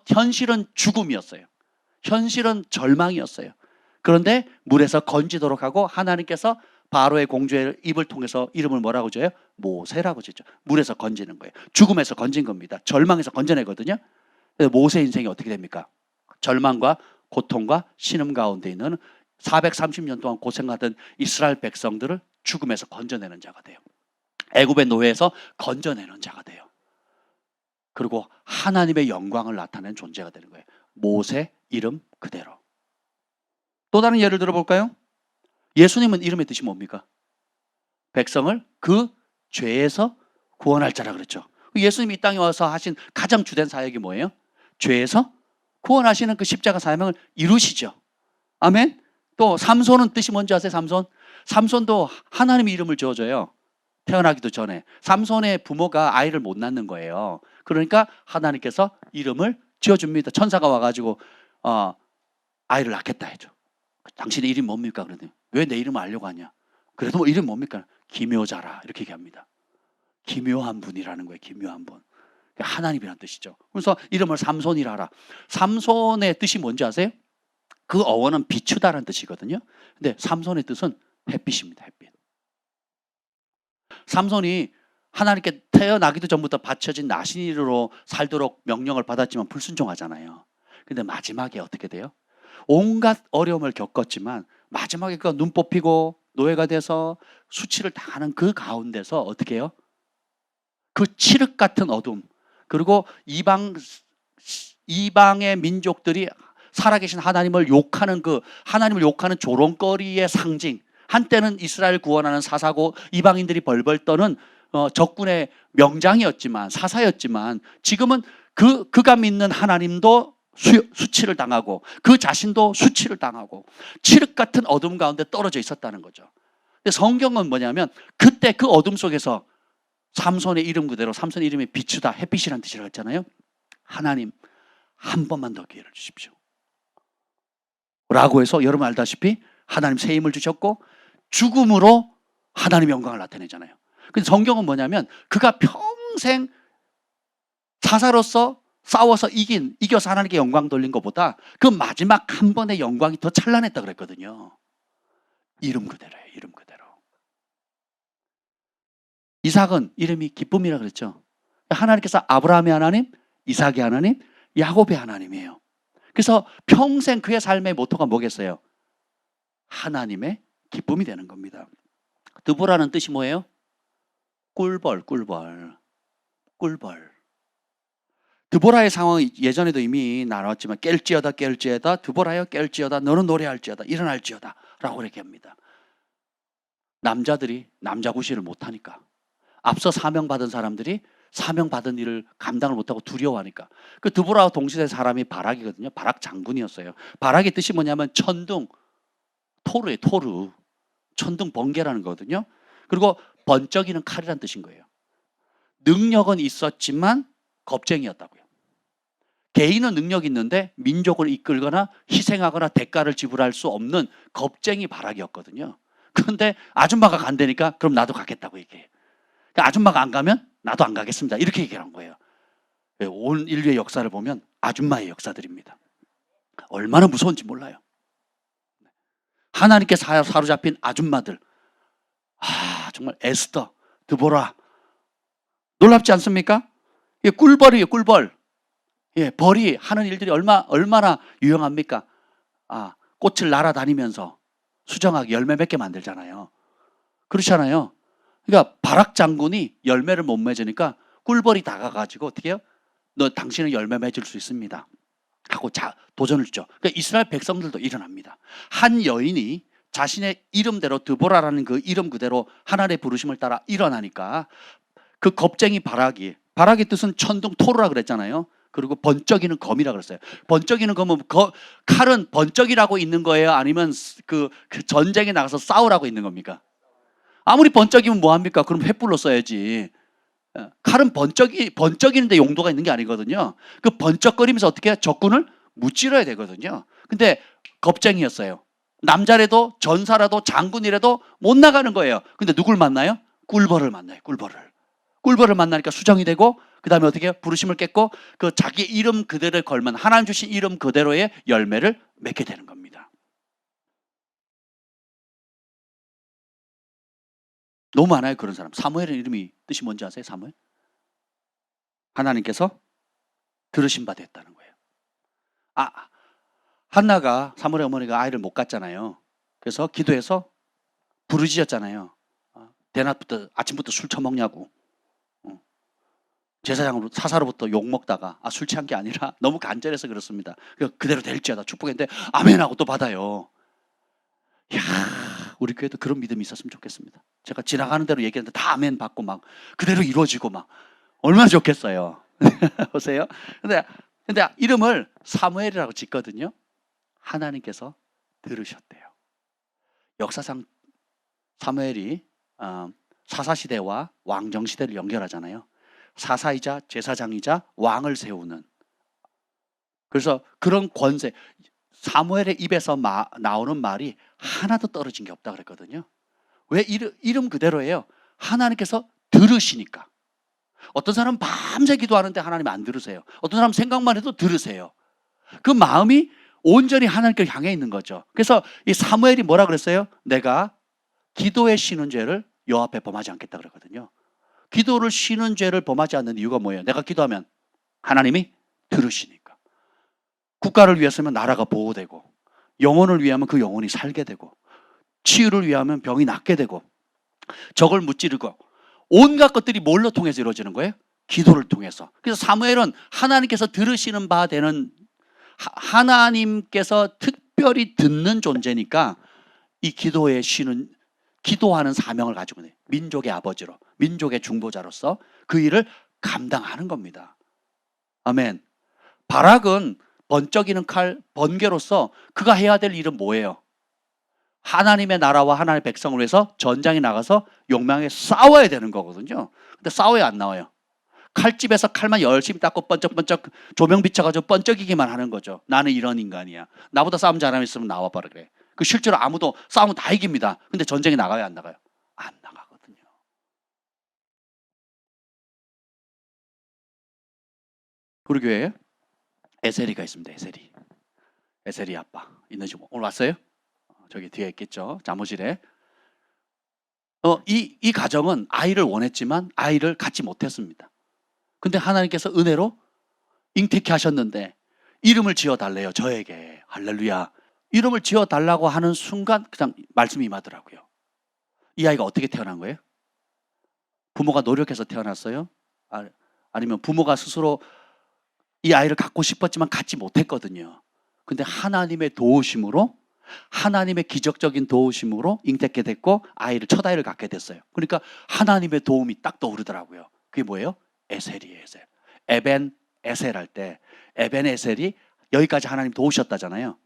[SPEAKER 1] 현실은 죽음이었어요. 현실은 절망이었어요. 그런데 물에서 건지도록 하고 하나님께서 바로의 공주의 입을 통해서 이름을 뭐라고 줘요? 모세라고 짓죠. 물에서 건지는 거예요. 죽음에서 건진 겁니다. 절망에서 건져내거든요. 그래서 모세 인생이 어떻게 됩니까? 절망과 고통과 신음 가운데 있는 430년 동안 고생하던 이스라엘 백성들을 죽음에서 건져내는 자가 돼요. 애굽의 노예에서 건져내는 자가 돼요. 그리고 하나님의 영광을 나타내는 존재가 되는 거예요. 모세 이름 그대로. 또 다른 예를 들어볼까요? 예수님은 이름의 뜻이 뭡니까? 백성을 그 죄에서 구원할 자라 그랬죠. 예수님이 이 땅에 와서 하신 가장 주된 사역이 뭐예요? 죄에서 구원하시는 그 십자가 사명을 이루시죠. 아멘. 또 삼손은 뜻이 뭔지 아세요? 삼손도 하나님의 이름을 지어줘요. 태어나기도 전에. 삼손의 부모가 아이를 못 낳는 거예요. 그러니까 하나님께서 이름을 지어줍니다. 천사가 와가지고 아이를 낳겠다 해줘. 당신의 이름이 뭡니까? 그러더니 왜 내 이름을 알려고 하냐? 그래도 뭐 이름 뭡니까? 기묘자라 이렇게 얘기합니다. 기묘한 분이라는 거예요. 기묘한 분. 하나님이라는 뜻이죠. 그래서 이름을 삼손이라 하라. 삼손의 뜻이 뭔지 아세요? 그 어원은 비추다라는 뜻이거든요. 근데 삼손의 뜻은 햇빛입니다. 햇빛. 삼손이 하나님께 태어나기도 전부터 바쳐진 나신이로 살도록 명령을 받았지만 불순종하잖아요. 근데 마지막에 어떻게 돼요? 온갖 어려움을 겪었지만 마지막에 그 눈 뽑히고 노예가 돼서 수치를 당하는 그 가운데서 어떻게 해요? 그 칠흑 같은 어둠, 그리고 이방 이방의 민족들이 살아계신 하나님을 욕하는 하나님을 욕하는 조롱거리의 상징. 한때는 이스라엘 구원하는 사사고 이방인들이 벌벌 떠는 적군의 명장이었지만 사사였지만 지금은 그가 믿는 하나님도 수치를 당하고 그 자신도 수치를 당하고 칠흑 같은 어둠 가운데 떨어져 있었다는 거죠. 근데 성경은 뭐냐면 그때 그 어둠 속에서 삼손의 이름 그대로 삼손의 이름이 비추다 햇빛이라는 뜻이라고 했잖아요. 하나님 한 번만 더 기회를 주십시오 라고 해서 여러분 알다시피 하나님 새 힘을 주셨고 죽음으로 하나님의 영광을 나타내잖아요. 근데 성경은 뭐냐면 그가 평생 사사로서 싸워서 이겨서 하나님께 영광 돌린 것보다 그 마지막 한 번의 영광이 더 찬란했다 그랬거든요. 이름 그대로예요. 이름 그대로. 이삭은 이름이 기쁨이라 그랬죠. 하나님께서 아브라함의 하나님, 이삭의 하나님, 야곱의 하나님이에요. 그래서 평생 그의 삶의 모토가 뭐겠어요? 하나님의 기쁨이 되는 겁니다. 드보라는 뜻이 뭐예요? 꿀벌. 드보라의 상황이 예전에도 이미 나눴지만 깰지어다 드보라여 깰지어다 너는 노래할지어다 일어날지어다 라고 이렇게 합니다. 남자들이 남자구실을 못하니까 앞서 사명받은 사람들이 사명받은 일을 감당을 못하고 두려워하니까 그 드보라와 동시대 사람이 바락이거든요. 바락 장군이었어요. 바락의 뜻이 뭐냐면 천둥, 토르예요. 토르. 천둥 번개라는 거거든요. 그리고 번쩍이는 칼이라는 뜻인 거예요. 능력은 있었지만 겁쟁이였다고요. 개인은 능력이 있는데 민족을 이끌거나 희생하거나 대가를 지불할 수 없는 겁쟁이 바락이었거든요. 그런데 아줌마가 간다니까 그럼 나도 가겠다고 얘기해요. 그러니까 아줌마가 안 가면 나도 안 가겠습니다. 이렇게 얘기한 거예요. 온 인류의 역사를 보면 아줌마의 역사들입니다. 얼마나 무서운지 몰라요. 하나님께 사로잡힌 아줌마들. 정말 에스더, 드보라. 놀랍지 않습니까? 이게 꿀벌이에요, 꿀벌. 예, 벌이 하는 일들이 얼마나 유용합니까? 꽃을 날아다니면서 수정하게 열매 맺게 만들잖아요. 그렇잖아요. 그러니까 바락 장군이 열매를 못 맺으니까 꿀벌이 다가가지고 어떻게 해요? 당신은 열매 맺을 수 있습니다 하고 도전을 주죠. 그러니까 이스라엘 백성들도 일어납니다. 한 여인이 자신의 이름대로 드보라라는 그 이름 그대로 하나님의 부르심을 따라 일어나니까 그 겁쟁이 바락의 뜻은 천둥 토르라 그랬잖아요. 그리고 번쩍이는 검이라 그랬어요. 번쩍이는 검은 칼은 번쩍이라고 있는 거예요? 아니면 그 전쟁에 나가서 싸우라고 있는 겁니까? 아무리 번쩍이면 뭐합니까? 그럼 횃불로 써야지. 칼은 번쩍이는데 용도가 있는 게 아니거든요. 그 번쩍거리면서 어떻게 해요? 적군을 무찌러야 되거든요. 근데 겁쟁이였어요. 남자라도 전사라도 장군이라도 못 나가는 거예요. 근데 누굴 만나요? 꿀벌을 만나요. 꿀벌을 만나니까 수정이 되고 그 다음에 어떻게 해요? 부르심을 깼고 그 자기 이름 그대로에 걸면 하나님 주신 이름 그대로의 열매를 맺게 되는 겁니다. 너무 많아요 그런 사람. 사무엘의 이름이 뜻이 뭔지 아세요? 사무엘? 하나님께서 들으신 바 됐다는 거예요. 한나가 사무엘의 어머니가 아이를 못 갖잖아요. 그래서 기도해서 부르짖었잖아요. 대낮부터 아침부터 술 처먹냐고. 제사장으로 사사로부터 욕 먹다가 술 취한 게 아니라 너무 간절해서 그렇습니다. 그대로 될지어다 축복했는데 아멘하고 또 받아요. 이야, 우리 교회도 그런 믿음이 있었으면 좋겠습니다. 제가 지나가는 대로 얘기하는데 다 아멘 받고 막 그대로 이루어지고 막 얼마나 좋겠어요. 보세요. 근데 이름을 사무엘이라고 짓거든요. 하나님께서 들으셨대요. 역사상 사무엘이 사사시대와 왕정시대를 연결하잖아요. 사사이자 제사장이자 왕을 세우는. 그래서 그런 권세, 사무엘의 입에서 나오는 말이 하나도 떨어진 게 없다 그랬거든요. 왜? 이름 그대로예요. 하나님께서 들으시니까. 어떤 사람은 밤새 기도하는데 하나님 안 들으세요. 어떤 사람은 생각만 해도 들으세요. 그 마음이 온전히 하나님께 향해 있는 거죠. 그래서 이 사무엘이 뭐라 그랬어요? 내가 기도에 쉬는 죄를 여호와 앞에 범하지 않겠다 그랬거든요. 기도를 쉬는 죄를 범하지 않는 이유가 뭐예요? 내가 기도하면 하나님이 들으시니까. 국가를 위해서면 나라가 보호되고, 영혼을 위하면 그 영혼이 살게 되고, 치유를 위하면 병이 낫게 되고, 적을 무찌르고, 온갖 것들이 뭘로 통해서 이루어지는 거예요? 기도를 통해서. 그래서 사무엘은 하나님께서 들으시는 바 되는, 하나님께서 특별히 듣는 존재니까 이 기도의 신은 기도하는 사명을 가지고 있는 민족의 아버지로, 민족의 중보자로서 그 일을 감당하는 겁니다. 아멘. 바락은 번쩍이는 칼, 번개로서 그가 해야 될 일은 뭐예요? 하나님의 나라와 하나님의 백성을 위해서 전장에 나가서 용맹하게 싸워야 되는 거거든요. 근데 싸워야 안 나와요. 칼집에서 칼만 열심히 닦고 번쩍번쩍 조명 비춰가지고 번쩍이기만 하는 거죠. 나는 이런 인간이야. 나보다 싸움 잘하는 있으면 나와봐라 그래. 그 실제로 아무도 싸우면 다 이깁니다. 근데 전쟁에 나가요, 안 나가요? 안 나가거든요. 우리 교회에 에셀이가 있습니다. 에셀이 아빠 있는지 오늘 왔어요? 저기 뒤에 있겠죠. 사무실에. 이 가정은 아이를 원했지만 아이를 갖지 못했습니다. 근데 하나님께서 은혜로 잉태케 하셨는데 이름을 지어달래요. 저에게. 할렐루야. 이름을 지어달라고 하는 순간 그냥 말씀이 임하더라고요. 이 아이가 어떻게 태어난 거예요? 부모가 노력해서 태어났어요? 아니면 부모가 스스로 이 아이를 갖고 싶었지만 갖지 못했거든요. 근데 하나님의 도우심으로, 하나님의 기적적인 도우심으로 잉태케 됐고 첫 아이를 갖게 됐어요. 그러니까 하나님의 도움이 딱 떠오르더라고요. 그게 뭐예요? 에셀이에요. 에셀. 에벤 에셀 할 때 에벤 에셀이 여기까지 하나님 도우셨다잖아요.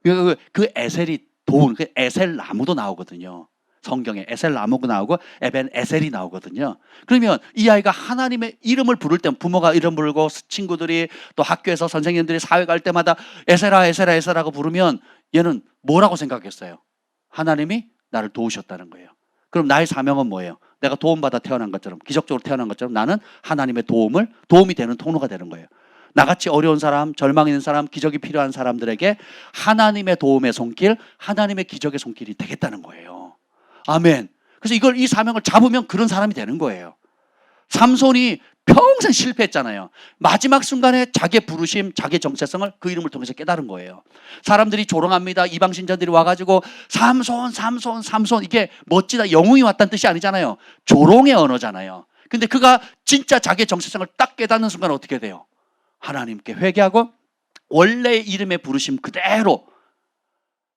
[SPEAKER 1] 그 에셀이 도운, 그 에셀 나무도 나오거든요. 성경에 에셀 나무가 나오고 에벤 에셀이 나오거든요. 그러면 이 아이가 하나님의 이름을 부를 때, 부모가 이름 부르고 친구들이 또 학교에서 선생님들이 사회 갈 때마다 에셀아 에셀아 에셀아고 부르면 얘는 뭐라고 생각했어요? 하나님이 나를 도우셨다는 거예요. 그럼 나의 사명은 뭐예요? 내가 도움받아 태어난 것처럼, 기적적으로 태어난 것처럼 나는 하나님의 도움이 되는 통로가 되는 거예요. 나같이 어려운 사람, 절망 있는 사람, 기적이 필요한 사람들에게 하나님의 도움의 손길, 하나님의 기적의 손길이 되겠다는 거예요. 아멘. 그래서 이 사명을 잡으면 그런 사람이 되는 거예요. 삼손이 평생 실패했잖아요. 마지막 순간에 자기의 부르심, 자기의 정체성을 그 이름을 통해서 깨달은 거예요. 사람들이 조롱합니다. 이방신자들이 와가지고 삼손 이게 멋지다, 영웅이 왔다는 뜻이 아니잖아요. 조롱의 언어잖아요. 근데 그가 진짜 자기의 정체성을 딱 깨닫는 순간 어떻게 돼요? 하나님께 회개하고 원래의 이름의 부르심 그대로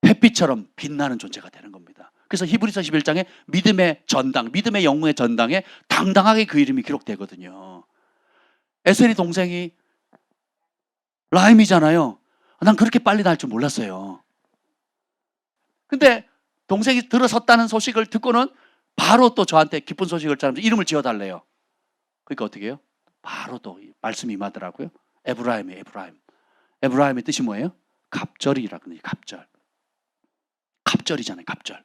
[SPEAKER 1] 햇빛처럼 빛나는 존재가 되는 겁니다. 그래서 히브리서 11장에 믿음의 전당, 믿음의 영웅의 전당에 당당하게 그 이름이 기록되거든요. 에셀이 동생이 라임이잖아요. 난 그렇게 빨리 날 줄 몰랐어요. 근데 동생이 들어섰다는 소식을 듣고는 바로 또 저한테 기쁜 소식을 전하면서 이름을 지어달래요. 그러니까 어떻게 해요? 바로 또 말씀이 임하더라고요. 에브라임이에요. 에브라임의 뜻이 뭐예요? 갑절이라거든요. 갑절이잖아요. 갑절.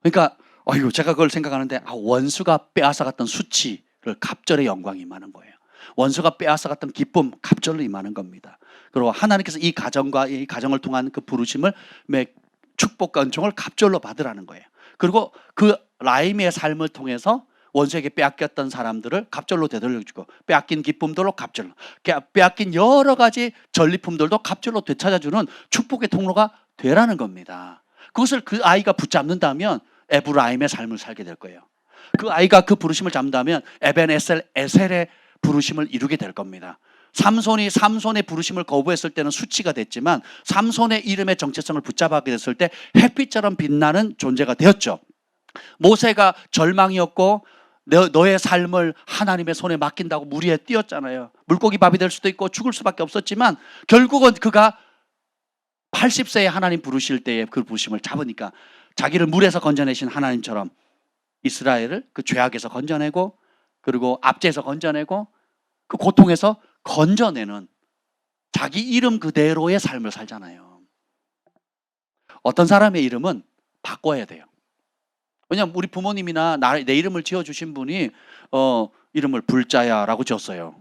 [SPEAKER 1] 그러니까 제가 그걸 생각하는데 원수가 빼앗아갔던 수치를 갑절의 영광이 임하는 거예요. 원수가 빼앗아갔던 기쁨, 갑절로 임하는 겁니다. 그리고 하나님께서 이 가정과 이 가정을 통한 그 부르심을 축복과 은총을 갑절로 받으라는 거예요. 그리고 그 라임의 삶을 통해서 원수에게 빼앗겼던 사람들을 갑절로 되돌려주고, 빼앗긴 기쁨들로 갑절로, 빼앗긴 여러 가지 전리품들도 갑절로 되찾아주는 축복의 통로가 되라는 겁니다. 그것을 그 아이가 붙잡는다면 에브라임의 삶을 살게 될 거예요. 그 아이가 그 부르심을 잡는다면 에벤 에셀의 부르심을 이루게 될 겁니다. 삼손의 부르심을 거부했을 때는 수치가 됐지만 삼손의 이름의 정체성을 붙잡게 됐을 때 햇빛처럼 빛나는 존재가 되었죠. 모세가 절망이었고 너의 삶을 하나님의 손에 맡긴다고 물 위에 뛰었잖아요. 물고기 밥이 될 수도 있고 죽을 수밖에 없었지만 결국은 그가 80세에 하나님 부르실 때에 그 부르심을 잡으니까 자기를 물에서 건져내신 하나님처럼 이스라엘을 그 죄악에서 건져내고, 그리고 압제에서 건져내고, 그 고통에서 건져내는 자기 이름 그대로의 삶을 살잖아요. 어떤 사람의 이름은 바꿔야 돼요. 왜냐하면 우리 부모님이나 내 이름을 지어주신 분이 이름을 불자야라고 지었어요.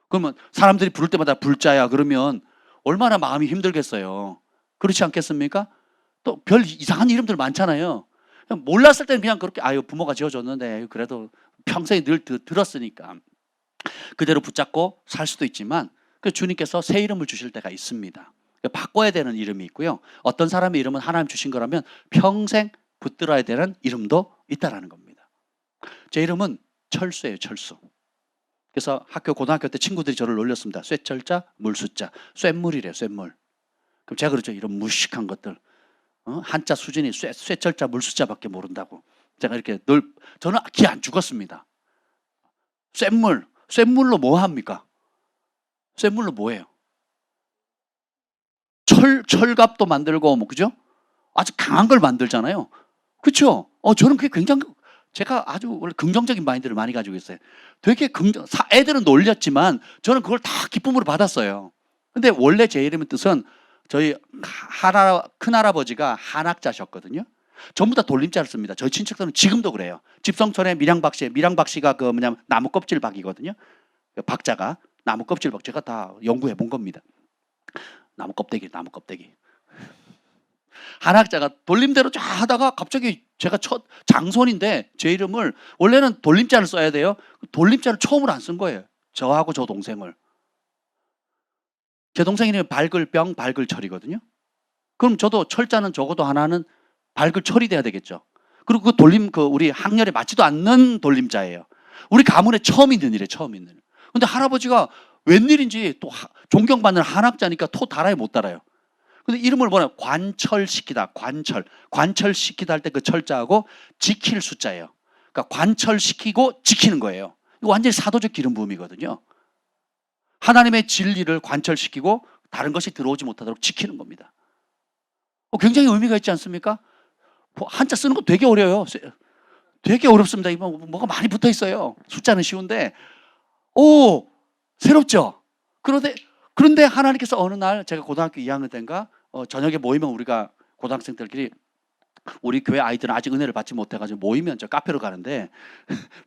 [SPEAKER 1] 그러면 사람들이 부를 때마다 불자야 그러면 얼마나 마음이 힘들겠어요. 그렇지 않겠습니까? 또 별 이상한 이름들 많잖아요. 몰랐을 때는 그냥 그렇게 부모가 지어줬는데 그래도 평생에 늘 들었으니까 그대로 붙잡고 살 수도 있지만 주님께서 새 이름을 주실 때가 있습니다. 바꿔야 되는 이름이 있고요. 어떤 사람의 이름은 하나님 주신 거라면 평생 붙들어야 되는 이름도 있다라는 겁니다. 제 이름은 철수예요. 철수. 그래서 고등학교 때 친구들이 저를 놀렸습니다. 쇠철자, 물숫자. 쇠물이래요, 쇠물. 그럼 제가 그러죠. 이런 무식한 것들. 한자 수준이 쇠철자, 물숫자밖에 모른다고. 제가 이렇게 저는 기 안 죽었습니다. 쇠물로 뭐 합니까? 쇠물로 뭐 해요? 철갑도 만들고, 뭐, 그죠? 아주 강한 걸 만들잖아요. 그쵸? 저는 그게 굉장히, 제가 아주 원래 긍정적인 마인드를 많이 가지고 있어요. 되게 애들은 놀렸지만 저는 그걸 다 기쁨으로 받았어요. 근데 원래 제 이름의 뜻은 저희 큰할아버지가 한학자셨거든요. 전부 다 돌림자를 씁니다. 저희 친척들은 지금도 그래요. 집성촌에 밀양박씨가 그 뭐냐면 나무 껍질 박이거든요. 박자가 나무 껍질 박, 제가 다 연구해 본 겁니다. 나무 껍데기. 한학자가 돌림대로 쫙 하다가 갑자기 제가 첫 장손인데 제 이름을 원래는 돌림자를 써야 돼요. 돌림자를 처음으로 안 쓴 거예요. 저하고 저 동생을. 제 동생 이름이 발글병, 발글철이거든요. 그럼 저도 철자는 적어도 하나는 발글철이 돼야 되겠죠. 그리고 우리 학렬에 맞지도 않는 돌림자예요. 우리 가문에 처음 있는 일이에요, 처음 있는 일. 근데 할아버지가 웬일인지 또 존경받는 한학자니까 토 달아요, 못 달아요. 근데 이름을 뭐냐? 관철시키다. 관철시키다 할 때 그 철자하고 지킬 숫자예요. 그러니까 관철시키고 지키는 거예요. 이거 완전히 사도적 기름 부음이거든요. 하나님의 진리를 관철시키고 다른 것이 들어오지 못하도록 지키는 겁니다. 굉장히 의미가 있지 않습니까? 한자 쓰는 거 되게 어려워요. 되게 어렵습니다. 이거 뭐가 많이 붙어 있어요. 숫자는 쉬운데, 새롭죠? 그런데 하나님께서 어느 날 제가 고등학교 2학년 때인가 저녁에 모이면 우리가 고등학생들끼리 우리 교회 아이들은 아직 은혜를 받지 못해가지고 모이면 저 카페로 가는데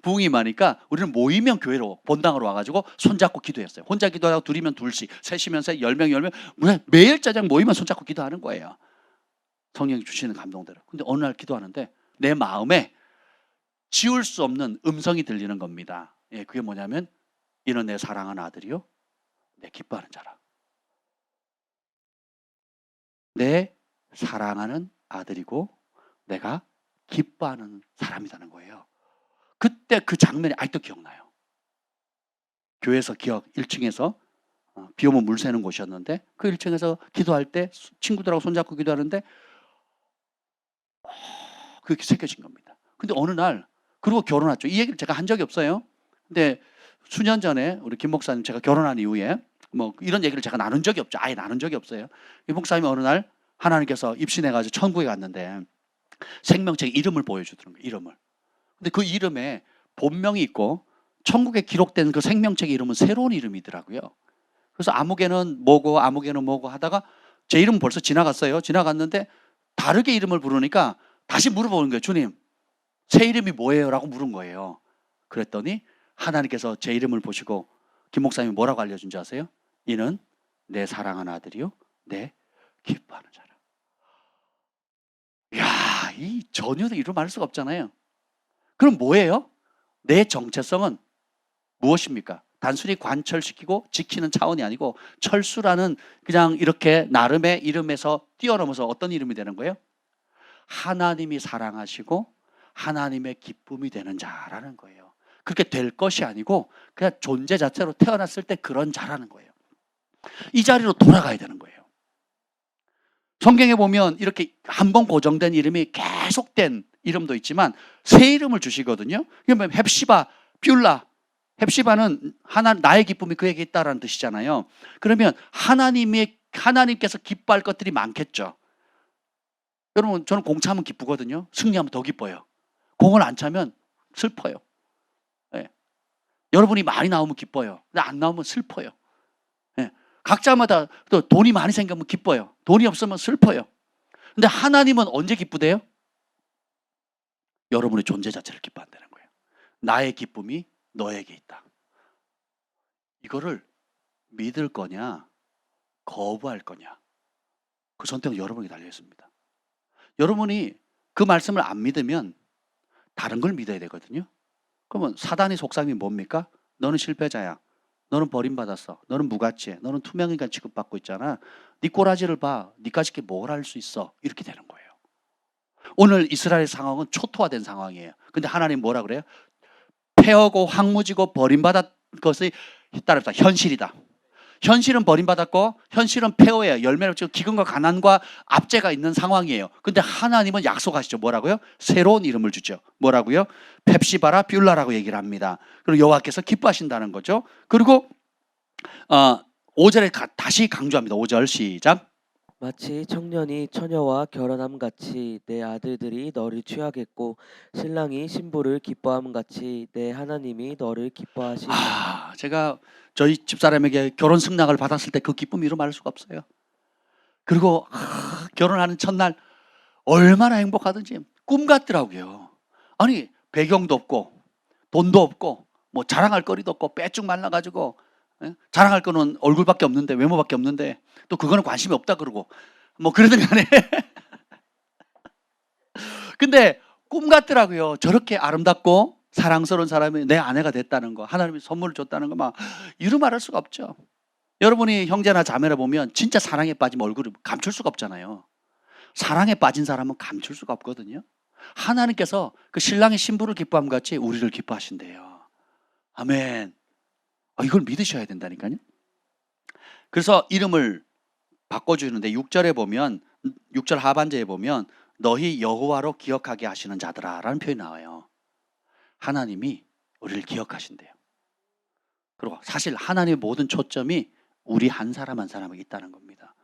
[SPEAKER 1] 부흥이 많으니까 우리는 모이면 교회로 본당으로 와가지고 손잡고 기도했어요. 혼자 기도하고 둘이면 둘씩, 셋이면 셋, 10명 매일 짜장 모이면 손잡고 기도하는 거예요. 성령이 주시는 감동대로. 근데 어느 날 기도하는데 내 마음에 지울 수 없는 음성이 들리는 겁니다. 그게 뭐냐면 이는 내 사랑하는 아들이요 내 기뻐하는 자라. 내 사랑하는 아들이고 내가 기뻐하는 사람이라는 거예요. 그때 그 장면이 아직도 기억나요. 교회에서 1층에서 비 오면 물 새는 곳이었는데 그 1층에서 기도할 때 친구들하고 손잡고 기도하는데 그렇게 새겨진 겁니다. 근데 어느 날 그리고 결혼했죠. 이 얘기를 제가 한 적이 없어요. 근데 수년 전에 우리 김 목사님 제가 결혼한 이후에 뭐 이런 얘기를 제가 나눈 적이 없죠. 아예 나눈 적이 없어요. 이 목사님이 어느 날 하나님께서 입신해가지고 천국에 갔는데 생명책 이름을 보여주더라는 거예요. 이름을. 근데 그 이름에 본명이 있고 천국에 기록된 그 생명책의 이름은 새로운 이름이더라고요. 그래서 아무개는 뭐고 하다가 제 이름은 벌써 지나갔어요. 지나갔는데 다르게 이름을 부르니까 다시 물어보는 거예요. 주님, 새 이름이 뭐예요? 라고 물은 거예요. 그랬더니 하나님께서 제 이름을 보시고 김 목사님이 뭐라고 알려준 줄 아세요? 이는 내 사랑하는 아들이요 내 기뻐하는 자라. 이야, 이 전혀 이루 말할 수가 없잖아요. 그럼 뭐예요? 내 정체성은 무엇입니까? 단순히 관철시키고 지키는 차원이 아니고 철수라는 그냥 이렇게 나름의 이름에서 뛰어넘어서 어떤 이름이 되는 거예요? 하나님이 사랑하시고 하나님의 기쁨이 되는 자라는 거예요. 그렇게 될 것이 아니고 그냥 존재 자체로 태어났을 때 그런 자라는 거예요. 이 자리로 돌아가야 되는 거예요. 성경에 보면 이렇게 한 번 고정된 이름이 계속된 이름도 있지만 새 이름을 주시거든요. 그러면 헵시바, 뷸라. 헵시바는 나의 기쁨이 그에게 있다라는 뜻이잖아요. 그러면 하나님께서 기뻐할 것들이 많겠죠. 여러분, 저는 공 차면 기쁘거든요. 승리하면 더 기뻐요. 공을 안 차면 슬퍼요. 네. 여러분이 많이 나오면 기뻐요. 근데 안 나오면 슬퍼요. 네. 각자마다 또 돈이 많이 생기면 기뻐요. 돈이 없으면 슬퍼요. 근데 하나님은 언제 기쁘대요? 여러분의 존재 자체를 기뻐한다는 거예요. 나의 기쁨이 너에게 있다. 이거를 믿을 거냐 거부할 거냐 그 선택은 여러분에게 달려 있습니다. 여러분이 그 말씀을 안 믿으면 다른 걸 믿어야 되거든요. 그러면 사단의 속삭임이 뭡니까? 너는 실패자야. 너는 버림받았어. 너는 무가치해. 너는 투명인간 취급받고 있잖아. 네 꼬라지를 봐. 네까지 뭘 할 수 있어. 이렇게 되는 거예요. 오늘 이스라엘 상황은 초토화된 상황이에요. 근데 하나님 뭐라 그래요? 폐허고 황무지고 버림받았 것이 따릅니다. 현실이다. 현실은 버림받았고 현실은 폐허예요. 열매를 지금 기근과 가난과 압제가 있는 상황이에요. 근데 하나님은 약속하시죠. 뭐라고요? 새로운 이름을 주죠. 뭐라고요? 펩시바라 뷸라라고 얘기를 합니다. 그리고 여호와께서 기뻐하신다는 거죠. 그리고 5절에 다시 강조합니다. 5절 시작.
[SPEAKER 2] 마치 청년이 처녀와 결혼함 같이 내 아들들이 너를 취하겠고 신랑이 신부를 기뻐함 같이 내 하나님이 너를 기뻐하시리라.
[SPEAKER 1] 제가 저희 집사람에게 결혼 승낙을 받았을 때 그 기쁨 이루 말할 수가 없어요. 그리고 결혼하는 첫날 얼마나 행복하든지 꿈 같더라고요. 아니 배경도 없고 돈도 없고 뭐 자랑할 거리도 없고 빼쭉 말라가지고 자랑할 거는 얼굴밖에 없는데 외모밖에 없는데 또 그거는 관심이 없다 그러고 뭐 그러든 간에 근데 꿈 같더라고요. 저렇게 아름답고 사랑스러운 사람이 내 아내가 됐다는 거, 하나님이 선물을 줬다는 거 막 이루 말할 수가 없죠. 여러분이 형제나 자매를 보면 진짜 사랑에 빠지면 얼굴을 감출 수가 없잖아요. 사랑에 빠진 사람은 감출 수가 없거든요. 하나님께서 그 신랑의 신부를 기뻐함 같이 우리를 기뻐하신대요. 아멘. 이걸 믿으셔야 된다니까요. 그래서 이름을 바꿔주는데 6절에 보면 6절 하반절에 보면 너희 여호와로 기억하게 하시는 자들아라는 표현이 나와요. 하나님이 우리를 기억하신대요. 그리고 사실 하나님의 모든 초점이 우리 한 사람 한 사람에 있다는 겁니다.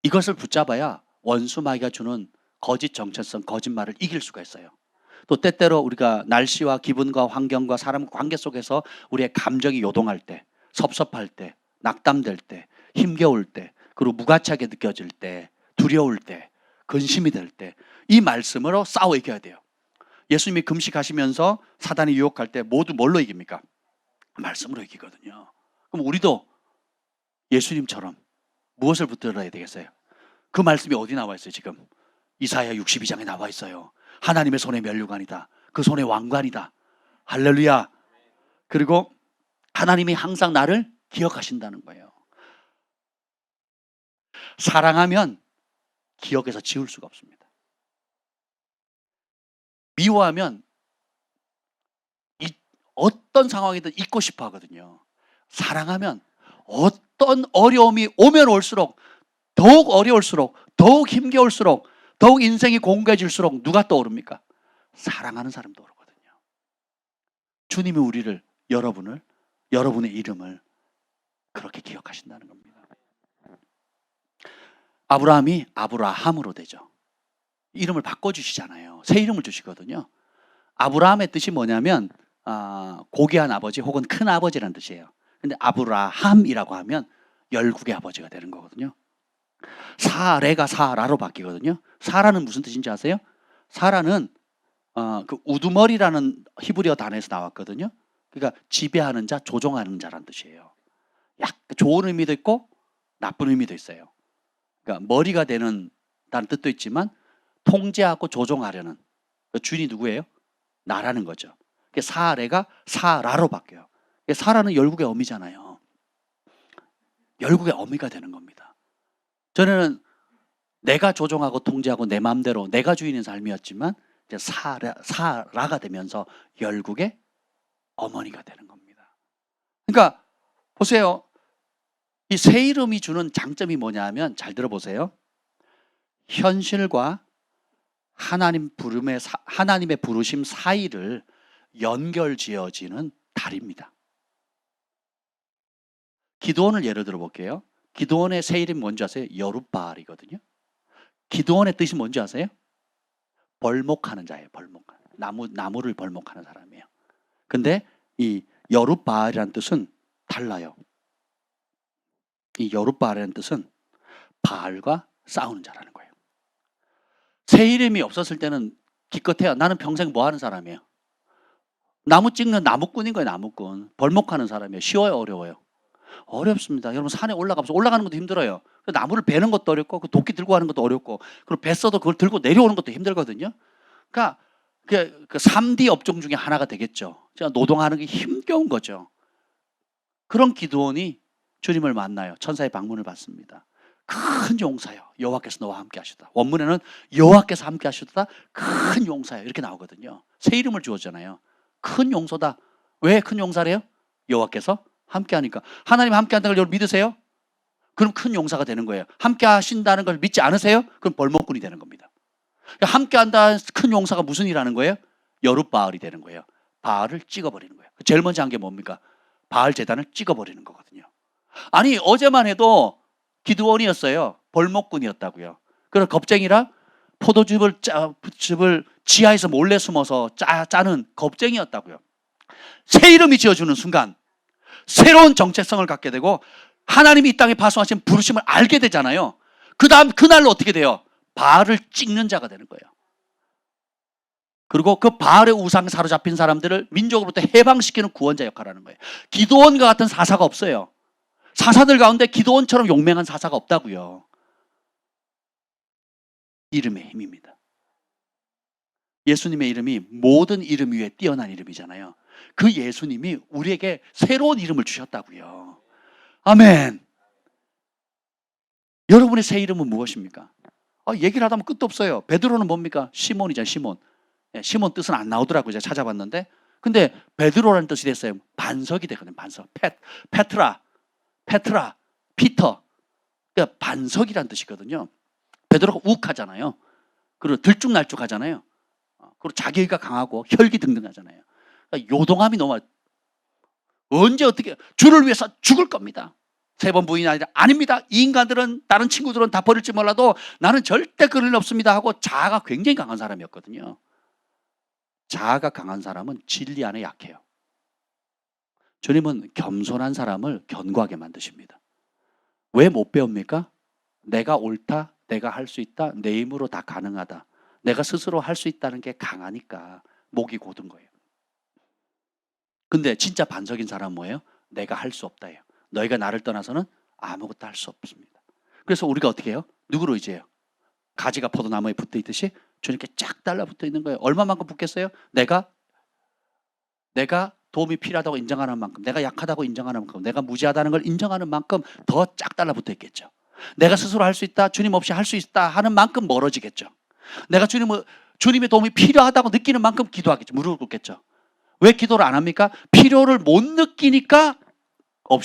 [SPEAKER 1] 이것을 붙잡아야 원수 마귀가 주는 거짓 정체성, 거짓말을 이길 수가 있어요. 또 때때로 우리가 날씨와 기분과 환경과 사람 관계 속에서 우리의 감정이 요동할 때, 섭섭할 때, 낙담될 때, 힘겨울 때, 그리고 무가치하게 느껴질 때, 두려울 때, 근심이 될 때 이 말씀으로 싸워 이겨야 돼요. 예수님이 금식하시면서 사단이 유혹할 때 모두 뭘로 이깁니까? 말씀으로 이기거든요. 그럼 우리도 예수님처럼 무엇을 붙들어야 되겠어요? 그 말씀이 어디 나와 있어요 지금? 이사야 62장에 나와 있어요. 하나님의 손에 면류관이다. 그 손에 왕관이다. 할렐루야. 그리고 하나님이 항상 나를 기억하신다는 거예요. 사랑하면 기억에서 지울 수가 없습니다. 미워하면 어떤 상황이든 잊고 싶어 하거든요. 사랑하면 어떤 어려움이 오면 올수록 더욱 어려울수록 더욱 힘겨울수록 더욱 인생이 공고해질수록 누가 떠오릅니까? 사랑하는 사람 떠오르거든요. 주님이 우리를 여러분의 이름을 그렇게 기억하신다는 겁니다. 아브라함이 아브라함으로 되죠. 이름을 바꿔주시잖아요. 새 이름을 주시거든요. 아브라함의 뜻이 뭐냐면 고귀한 아버지 혹은 큰 아버지라는 뜻이에요. 근데 아브라함이라고 하면 열국의 아버지가 되는 거거든요. 사레가 사라로 바뀌거든요. 사라는 무슨 뜻인지 아세요? 사라는 그 우두머리라는 히브리어 단어에서 나왔거든요. 그러니까 지배하는 자, 조종하는 자라는 뜻이에요. 약간 좋은 의미도 있고 나쁜 의미도 있어요. 그러니까 머리가 되는 다는 뜻도 있지만 통제하고 조종하려는 그 주인이 누구예요? 나라는 거죠. 사레가 사라로 바뀌어요. 사라는 열국의 어미잖아요. 열국의 어미가 되는 겁니다. 전에는 내가 조종하고 통제하고 내 마음대로 내가 주인인 삶이었지만 이제 사라가 되면서 열국의 어머니가 되는 겁니다. 그러니까 보세요. 이 새 이름이 주는 장점이 뭐냐면 잘 들어보세요. 현실과 하나님의 부르심 사이를 연결지어지는 달입니다. 기드온을 예를 들어 볼게요. 기드온의 새 이름이 뭔지 아세요? 여룻바알이거든요. 기드온의 뜻이 뭔지 아세요? 벌목하는 자예요. 나무를 벌목하는 사람이에요. 근데 이 여룻바알이라는 뜻은 달라요. 이 여룻바알이라는 뜻은 바알과 싸우는 자라는 거예요. 새 이름이 없었을 때는 기껏해야 나는 평생 뭐 하는 사람이에요? 나무 찍는 나무꾼인 거예요. 나무꾼. 벌목하는 사람이에요. 쉬워요? 어려워요? 어렵습니다. 여러분 산에 올라가는 것도 힘들어요. 나무를 베는 것도 어렵고 그 도끼 들고 가는 것도 어렵고 그리고 뱄어도 그걸 들고 내려오는 것도 힘들거든요. 그러니까 그 3D 업종 중에 하나가 되겠죠. 제가 노동하는 게 힘겨운 거죠. 그런 기드온이 주님을 만나요. 천사의 방문을 받습니다. 큰 용사요. 여호와께서 너와 함께 하시다. 원문에는 여호와께서 함께 하시다. 큰 용사요. 이렇게 나오거든요. 새 이름을 주었잖아요. 큰 용서다. 왜 큰 용사래요? 여호와께서 함께하니까. 하나님 함께한다는 걸 여러분 믿으세요? 그럼 큰 용사가 되는 거예요. 함께하신다는 걸 믿지 않으세요? 그럼 벌목꾼이 되는 겁니다. 그러니까 함께한다는 큰 용사가 무슨 일 하는 거예요? 여룻바알이 되는 거예요. 바알을 찍어버리는 거예요. 제일 먼저 한 게 뭡니까? 바알 제단을 찍어버리는 거거든요. 아니 어제만 해도 기드온이었어요. 벌목꾼이었다고요. 그래서 겁쟁이라 포도즙을 지하에서 몰래 숨어서 짜는 겁쟁이였다고요. 새 이름이 지어주는 순간 새로운 정체성을 갖게 되고 하나님이 이 땅에 파송하신 부르심을 알게 되잖아요. 그 다음 그날로 어떻게 돼요? 바알을 찍는 자가 되는 거예요. 그리고 그 바알의 우상 사로잡힌 사람들을 민족으로부터 해방시키는 구원자 역할을 하는 거예요. 기드온과 같은 사사가 없어요. 사사들 가운데 기드온처럼 용맹한 사사가 없다고요. 이름의 힘입니다. 예수님의 이름이 모든 이름 위에 뛰어난 이름이잖아요. 그 예수님이 우리에게 새로운 이름을 주셨다고요. 아멘. 여러분의 새 이름은 무엇입니까? 얘기를 하다 보면 끝도 없어요. 베드로는 뭡니까? 시몬이잖아요. 시몬. 시몬 뜻은 안 나오더라고요. 제가 찾아봤는데. 근데 베드로라는 뜻이 됐어요. 반석이 되거든요. 반석. 페트라, 피터. 그러니까 반석이라는 뜻이거든요. 베드로가 욱하잖아요. 그리고 들쭉날쭉하잖아요. 그리고 자기가 강하고 혈기등등하잖아요. 그러니까 요동함이 너무 언제 어떻게 주를 위해서 죽을 겁니다. 3번 부인이 아니라 아닙니다. 이 인간들은 다른 친구들은 다 버릴지 몰라도 나는 절대 그럴 일 없습니다 하고 자아가 굉장히 강한 사람이었거든요. 자아가 강한 사람은 진리 안에 약해요. 주님은 겸손한 사람을 견고하게 만드십니다. 왜 못 배웁니까? 내가 옳다, 내가 할 수 있다, 내 힘으로 다 가능하다. 내가 스스로 할 수 있다는 게 강하니까 목이 고든 거예요. 근데 진짜 반석인 사람은 뭐예요? 내가 할 수 없다예요. 너희가 나를 떠나서는 아무것도 할 수 없습니다. 그래서 우리가 어떻게 해요? 누구로 의지해요? 가지가 포도나무에 붙어 있듯이 주님께 쫙 달라붙어 있는 거예요. 얼마만큼 붙겠어요? 내가 도움이 필요하다고 인정하는 만큼, 내가 약하다고 인정하는 만큼, 내가 무지하다는 걸 인정하는 만큼 더 쫙 달라붙어 있겠죠. 내가 스스로 할 수 있다, 주님 없이 할 수 있다 하는 만큼 멀어지겠죠. 내가 주님의 도움이 필요하다고 느끼는 만큼 기도하겠죠. 무릎을 꿇겠죠. 왜 기도를 안 합니까? 필요를 못 느끼니까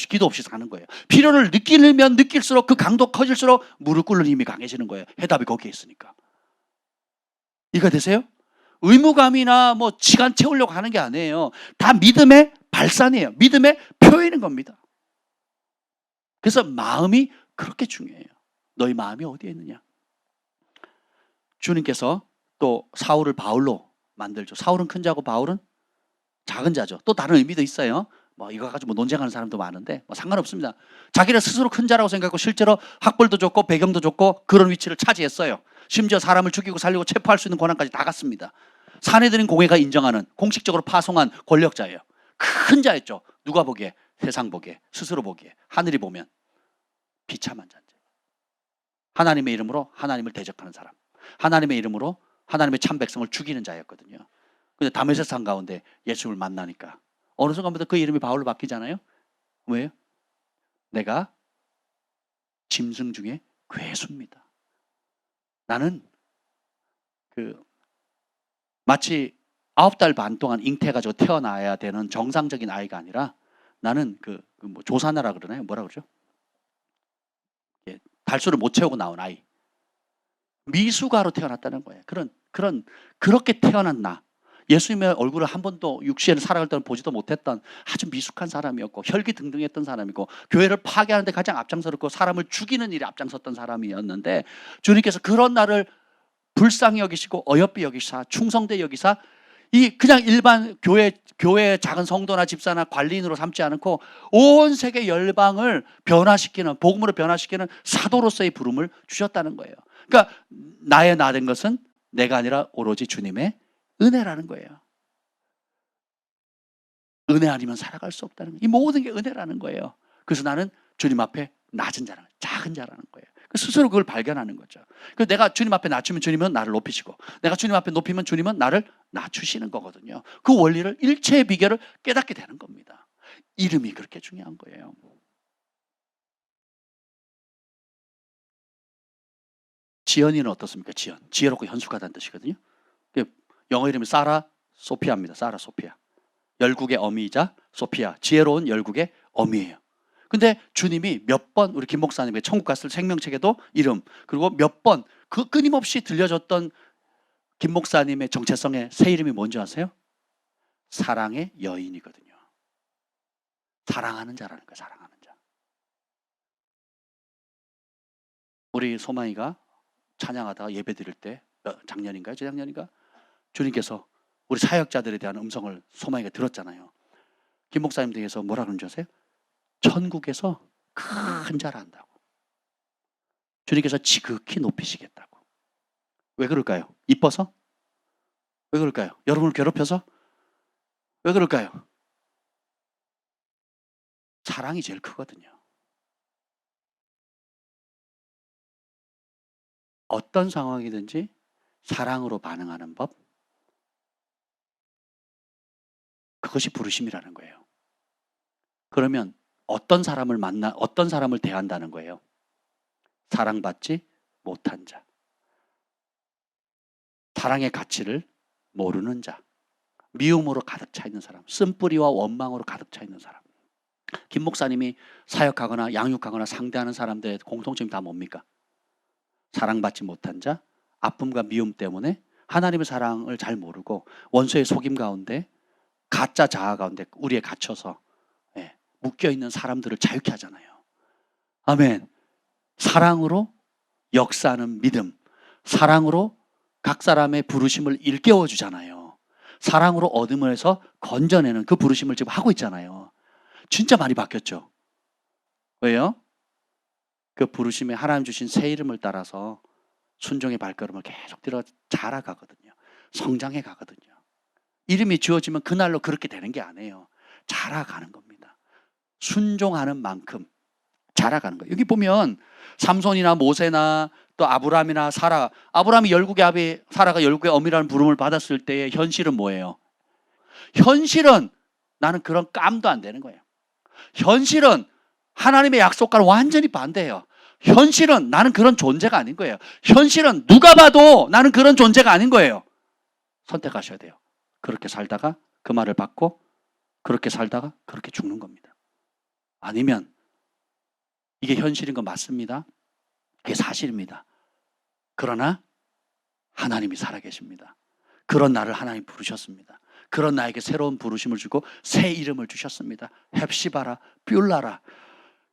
[SPEAKER 1] 기도 없이 사는 거예요. 필요를 느끼면 느낄수록 그 강도 커질수록 무릎 꿇는 힘이 강해지는 거예요. 해답이 거기에 있으니까. 이해가 되세요? 의무감이나 시간 채우려고 하는 게 아니에요. 다 믿음의 발산이에요. 믿음의 표현인 겁니다. 그래서 마음이 그렇게 중요해요. 너희 마음이 어디에 있느냐? 주님께서 또 사울을 바울로 만들죠. 사울은 큰 자고 바울은 작은 자죠. 또 다른 의미도 있어요. 이거 가지고 논쟁하는 사람도 많은데 상관없습니다. 자기를 스스로 큰 자라고 생각하고 실제로 학벌도 좋고 배경도 좋고 그런 위치를 차지했어요. 심지어 사람을 죽이고 살리고 체포할 수 있는 권한까지 다 갖습니다. 사내들인 공회가 인정하는 공식적으로 파송한 권력자예요. 큰 자였죠. 누가 보기에? 세상 보기에, 스스로 보기에, 하늘이 보면 비참한 자죠. 하나님의 이름으로 하나님을 대적하는 사람, 하나님의 이름으로 하나님의 참 백성을 죽이는 자였거든요. 근데 다메섹산 가운데 예수를 만나니까 어느 순간부터 그 이름이 바울로 바뀌잖아요. 왜요? 내가 짐승 중에 괴수입니다. 나는 마치 9달 반 동안 잉태해가지고 태어나야 되는 정상적인 아이가 아니라 나는 조사나라 그러나요? 뭐라 그러죠? 달수를 못 채우고 나온 아이. 미숙아로 태어났다는 거예요. 그렇게 태어난 나. 예수님의 얼굴을 한 번도 육신을 살아갈 때는 보지도 못했던 아주 미숙한 사람이었고 혈기등등했던 사람이고 교회를 파괴하는 데 가장 앞장서고 사람을 죽이는 일에 앞장섰던 사람이었는데 주님께서 그런 나를 불쌍히 여기시고 어여삐 여기사 충성되 여기사 그냥 일반 교회 작은 성도나 집사나 관리인으로 삼지 않고 온 세계 열방을 변화시키는 복음으로 변화시키는 사도로서의 부름을 주셨다는 거예요. 그러니까 나의 나 된 것은 내가 아니라 오로지 주님의 은혜라는 거예요. 은혜 아니면 살아갈 수 없다는 거예요. 이 모든 게 은혜라는 거예요. 그래서 나는 주님 앞에 낮은 자라는 거예요. 작은 자라는 거예요. 스스로 그걸 발견하는 거죠. 그래서 내가 주님 앞에 낮추면 주님은 나를 높이시고 내가 주님 앞에 높이면 주님은 나를 낮추시는 거거든요. 그 원리를 일체의 비결을 깨닫게 되는 겁니다. 이름이 그렇게 중요한 거예요. 지연이는 어떻습니까? 지혜롭고 현숙하다는 뜻이거든요. 영어 이름이 사라 소피아입니다. 사라 소피아. 열국의 어미이자 소피아, 지혜로운 열국의 어미예요. 근데 주님이 몇 번 우리 김 목사님의 천국 갔을 생명책에도 이름, 그리고 몇 번 그 끊임없이 들려줬던 김 목사님의 정체성의 새 이름이 뭔지 아세요? 사랑의 여인이거든요. 사랑하는 자라는 거예요. 사랑하는 자. 우리 소망이가 찬양하다가 예배 드릴 때 작년인가요? 재작년인가? 주님께서 우리 사역자들에 대한 음성을 소망이가 들었잖아요. 김 목사님 등에서 뭐라 그런지 아세요? 천국에서 큰 자라 한다고. 주님께서 지극히 높이시겠다고. 왜 그럴까요? 이뻐서? 왜 그럴까요? 여러분을 괴롭혀서? 왜 그럴까요? 사랑이 제일 크거든요. 어떤 상황이든지 사랑으로 반응하는 법, 그것이 부르심이라는 거예요. 그러면 어떤 사람을 대한다는 거예요? 사랑받지 못한 자, 사랑의 가치를 모르는 자, 미움으로 가득 차 있는 사람, 쓴뿌리와 원망으로 가득 차 있는 사람. 김 목사님이 사역하거나 양육하거나 상대하는 사람들의 공통점이 다 뭡니까? 사랑받지 못한 자, 아픔과 미움 때문에 하나님의 사랑을 잘 모르고 원수의 속임 가운데, 가짜 자아 가운데 우리에 갇혀서 묶여있는 사람들을 자유케 하잖아요. 아멘. 사랑으로 역사하는 믿음, 사랑으로 각 사람의 부르심을 일깨워 주잖아요. 사랑으로 어둠에서 건져내는 그 부르심을 지금 하고 있잖아요. 진짜 많이 바뀌었죠. 왜요? 그 부르심에 하나님 주신 새 이름을 따라서 순종의 발걸음을 계속 들어 자라가거든요. 성장해 가거든요. 이름이 지어지면 그날로 그렇게 되는 게 아니에요. 자라가는 겁니다. 순종하는 만큼 자라가는 거예요. 여기 보면 삼손이나 모세나 또 아브라함이나 사라, 아브라함이 열국의 아비, 사라가 열국의 어미라는 부름을 받았을 때의 현실은 뭐예요? 현실은 나는 그런 깜도 안 되는 거예요. 현실은 하나님의 약속과는 완전히 반대예요. 현실은 나는 그런 존재가 아닌 거예요. 현실은 누가 봐도 나는 그런 존재가 아닌 거예요. 선택하셔야 돼요. 그렇게 살다가 그 말을 받고 그렇게 살다가 그렇게 죽는 겁니다. 아니면 이게 현실인 건 맞습니다. 그게 사실입니다. 그러나 하나님이 살아계십니다. 그런 나를 하나님 부르셨습니다. 그런 나에게 새로운 부르심을 주고 새 이름을 주셨습니다. 헵시바라, 뷸라라.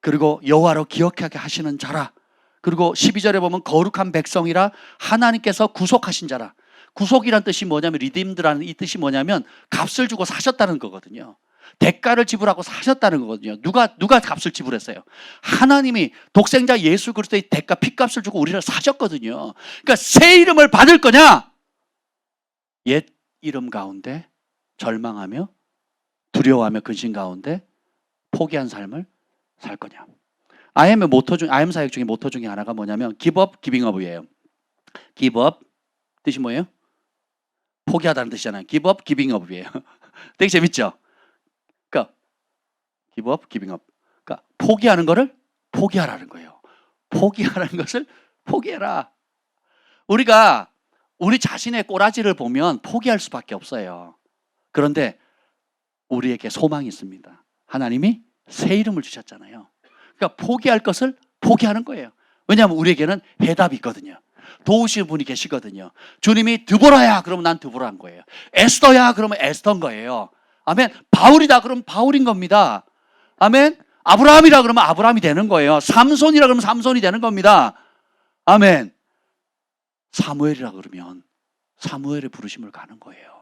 [SPEAKER 1] 그리고 여호와로 기억하게 하시는 자라. 그리고 12절에 보면 거룩한 백성이라, 하나님께서 구속하신 자라. 구속이란 뜻이 뭐냐면, 리딤드라는 이 뜻이 뭐냐면 값을 주고 사셨다는 거거든요. 대가를 지불하고 사셨다는 거거든요. 누가 값을 지불했어요? 하나님이 독생자 예수 그리스도의 대가 피값을 주고 우리를 사셨거든요. 그러니까 새 이름을 받을 거냐? 옛 이름 가운데 절망하며 두려워하며 근심 가운데 포기한 삶을 살 거냐? IM 사역 중에 모토 중에 하나가 뭐냐면 give up, giving up이에요. give up 뜻이 뭐예요? 포기하다는 뜻이잖아요. give up, giving up이에요. 되게 재밌죠? 그러니까 give up, giving up. 그러니까 포기하는 거를 포기하라는 거예요. 포기하라는 것을 포기해라. 우리가 우리 자신의 꼬라지를 보면 포기할 수밖에 없어요. 그런데 우리에게 소망이 있습니다. 하나님이 새 이름을 주셨잖아요. 그러니까 포기할 것을 포기하는 거예요. 왜냐하면 우리에게는 해답이 있거든요. 도우시는 분이 계시거든요. 주님이 드보라야 그러면 난 드보라인 거예요. 에스더야 그러면 에스더인 거예요. 아멘. 바울이다 그러면 바울인 겁니다. 아멘. 아브라함이라 그러면 아브라함이 되는 거예요. 삼손이라 그러면 삼손이 되는 겁니다. 아멘. 사무엘이라 그러면 사무엘의 부르심을 가는 거예요.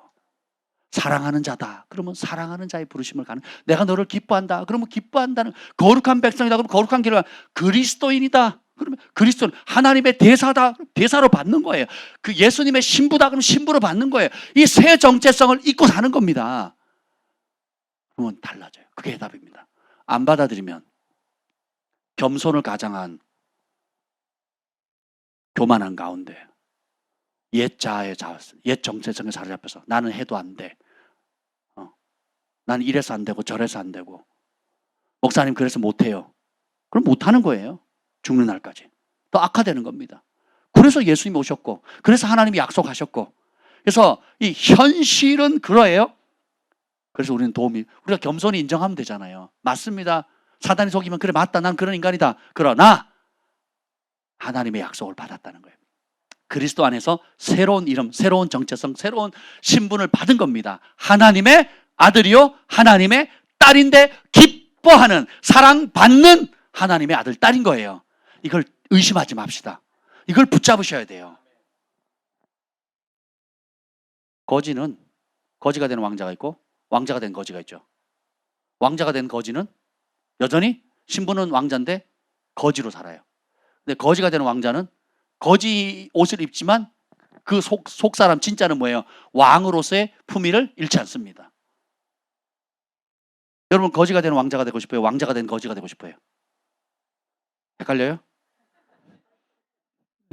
[SPEAKER 1] 사랑하는 자다 그러면 사랑하는 자의 부르심을 가는, 내가 너를 기뻐한다 그러면 기뻐한다는, 거룩한 백성이다 그러면 거룩한 길을, 그리스도인이다 그러면 그리스도는 하나님의 대사다 대사로 받는 거예요. 그 예수님의 신부다 그러면 신부로 받는 거예요. 이 새 정체성을 잊고 사는 겁니다. 그러면 달라져요. 그게 해답입니다. 안 받아들이면 겸손을 가장한 교만한 가운데 옛 자아의 옛 정체성에 사로잡혀서 나는 해도 안 돼. 나는 이래서 안 되고 저래서 안 되고, 목사님 그래서 못 해요. 그럼 못 하는 거예요. 죽는 날까지. 더 악화되는 겁니다. 그래서 예수님이 오셨고, 그래서 하나님이 약속하셨고, 그래서 이 현실은 그러해요. 그래서 우리는 우리가 겸손히 인정하면 되잖아요. 맞습니다. 사단이 속이면 그래 맞다. 난 그런 인간이다. 그러나 하나님의 약속을 받았다는 거예요. 그리스도 안에서 새로운 이름, 새로운 정체성, 새로운 신분을 받은 겁니다. 하나님의 아들이요 하나님의 딸인데 기뻐하는, 사랑받는 하나님의 아들, 딸인 거예요. 이걸 의심하지 맙시다. 이걸 붙잡으셔야 돼요. 거지는 거지가 된 왕자가 있고 왕자가 된 거지가 있죠. 왕자가 된 거지는 여전히 신분은 왕자인데 거지로 살아요. 근데 거지가 되는 왕자는 거지 옷을 입지만 그 속 사람 진짜는 뭐예요? 왕으로서의 품위를 잃지 않습니다. 여러분 거지가 되는 왕자가 되고 싶어요? 왕자가 된 거지가 되고 싶어요? 헷갈려요?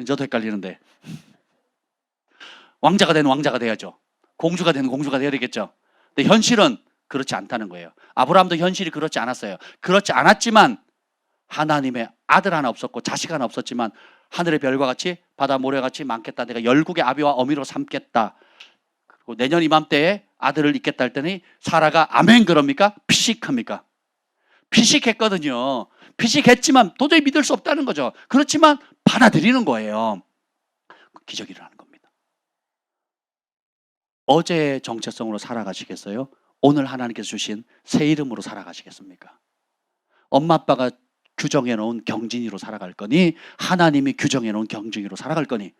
[SPEAKER 1] 저도 헷갈리는데 왕자가 되는 왕자가 돼야죠. 공주가 되는 공주가 돼야 되겠죠. 근데 현실은 그렇지 않다는 거예요. 아브라함도 현실이 그렇지 않았어요. 그렇지 않았지만 하나님의 아들 하나 없었고 자식 하나 없었지만 하늘의 별과 같이 바다 모래같이 많겠다. 내가 열국의 아비와 어미로 삼겠다. 그리고 내년 이맘때에 아들을 잊겠다 할 때니 사라가 아멘 그럽니까? 피식합니까? 피식했거든요. 피식했지만 도저히 믿을 수 없다는 거죠. 그렇지만 받아들이는 거예요. 기적이 일어나는 겁니다. 어제의 정체성으로 살아가시겠어요? 오늘 하나님께서 주신 새 이름으로 살아가시겠습니까? 엄마 아빠가 규정해 놓은 경진이로 살아갈 거니 하나님이 규정해 놓은 경진이로 살아갈 거니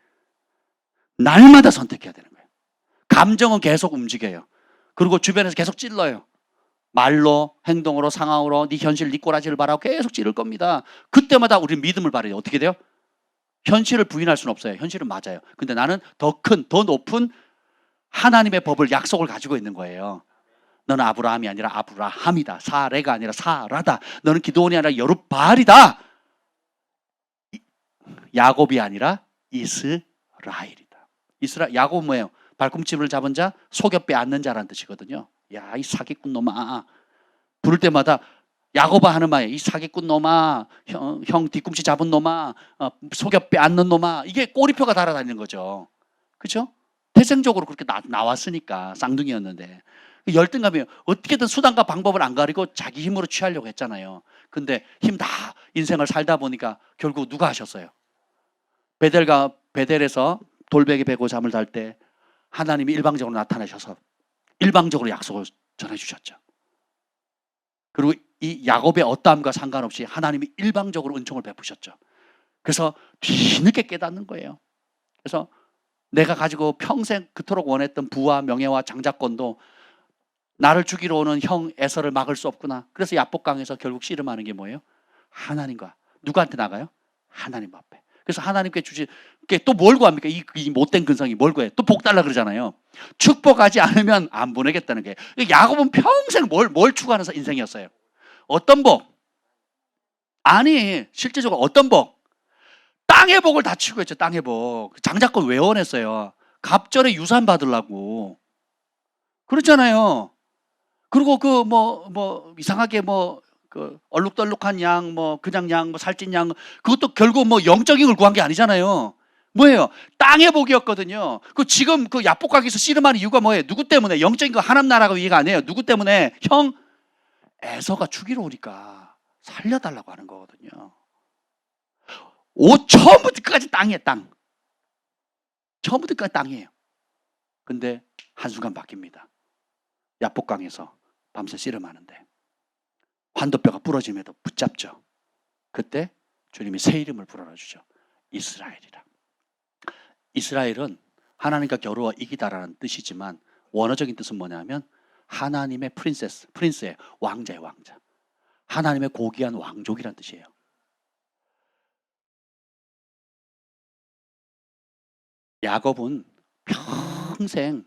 [SPEAKER 1] 날마다 선택해야 되는 거예요. 감정은 계속 움직여요. 그리고 주변에서 계속 찔러요. 말로, 행동으로, 상황으로 네 현실, 네 꼬라지를 바라고 계속 찌를 겁니다. 그때마다 우리 믿음을 발휘해요. 어떻게 돼요? 현실을 부인할 수는 없어요. 현실은 맞아요. 근데 나는 더 큰, 더 높은 하나님의 법을, 약속을 가지고 있는 거예요. 너는 아브라함이 아니라 아브라함이다. 사레가 아니라 사라다. 너는 기드온이 아니라 여룻바알이다. 야곱이 아니라 이스라엘이다. 야곱은 뭐예요? 발꿈치를 잡은 자, 속여 빼앗는 자라는 뜻이거든요. 야, 이 사기꾼 놈아. 부를 때마다 야곱아 하는 말이에요. 이 사기꾼 놈아, 형 뒤꿈치 잡은 놈아, 속여 빼앗는 놈아. 이게 꼬리표가 달아다니는 거죠. 그렇죠? 태생적으로 그렇게 나왔으니까 쌍둥이였는데 열등감이에요. 어떻게든 수단과 방법을 안 가리고 자기 힘으로 취하려고 했잖아요. 근데 힘 다 인생을 살다 보니까 결국 누가 하셨어요? 베델에서 돌베개 베고 잠을 잘 때 하나님이 일방적으로 나타나셔서 일방적으로 약속을 전해주셨죠. 그리고 이 야곱의 어떠함과 상관없이 하나님이 일방적으로 은총을 베푸셨죠. 그래서 뒤늦게 깨닫는 거예요. 그래서 내가 가지고 평생 그토록 원했던 부와 명예와 장자권도 나를 죽이러 오는 형 에서를 막을 수 없구나. 그래서 야복강에서 결국 씨름하는 게 뭐예요? 하나님과. 누구한테 나가요? 하나님 앞에. 그래서 하나님께 주신 게 또 뭘 구합니까? 이 못된 근성이 뭘 구해요? 또 복 달라 그러잖아요. 축복하지 않으면 안 보내겠다는 게. 야곱은 평생 뭘 추구하는 인생이었어요? 어떤 복? 아니, 실제적으로 어떤 복? 땅의 복을 다 추구했죠. 땅의 복. 장자권 왜 원했어요? 갑절에 유산 받으려고. 그렇잖아요. 그리고 이상하게 얼룩덜룩한 양, 그냥 양, 살찐 양, 그것도 결국 영적인 걸 구한 게 아니잖아요. 뭐예요? 땅의 복이었거든요. 지금 야복강에서 씨름하는 이유가 뭐예요? 누구 때문에? 영적인 거 하나님 나라가 이해가 안 해요. 누구 때문에? 형 에서가 죽이러 오니까 살려달라고 하는 거거든요. 처음부터 끝까지 땅이에요, 땅. 처음부터 끝까지 땅이에요. 근데 한순간 바뀝니다. 야복강에서 밤새 씨름하는데 환도뼈가 부러짐에도 붙잡죠. 그때 주님이 새 이름을 불어넣어주죠. 이스라엘이라. 이스라엘은 하나님과 겨루어 이기다라는 뜻이지만 원어적인 뜻은 뭐냐면 하나님의 프린스의 왕자의 왕자. 하나님의 고귀한 왕족이라는 뜻이에요. 야곱은 평생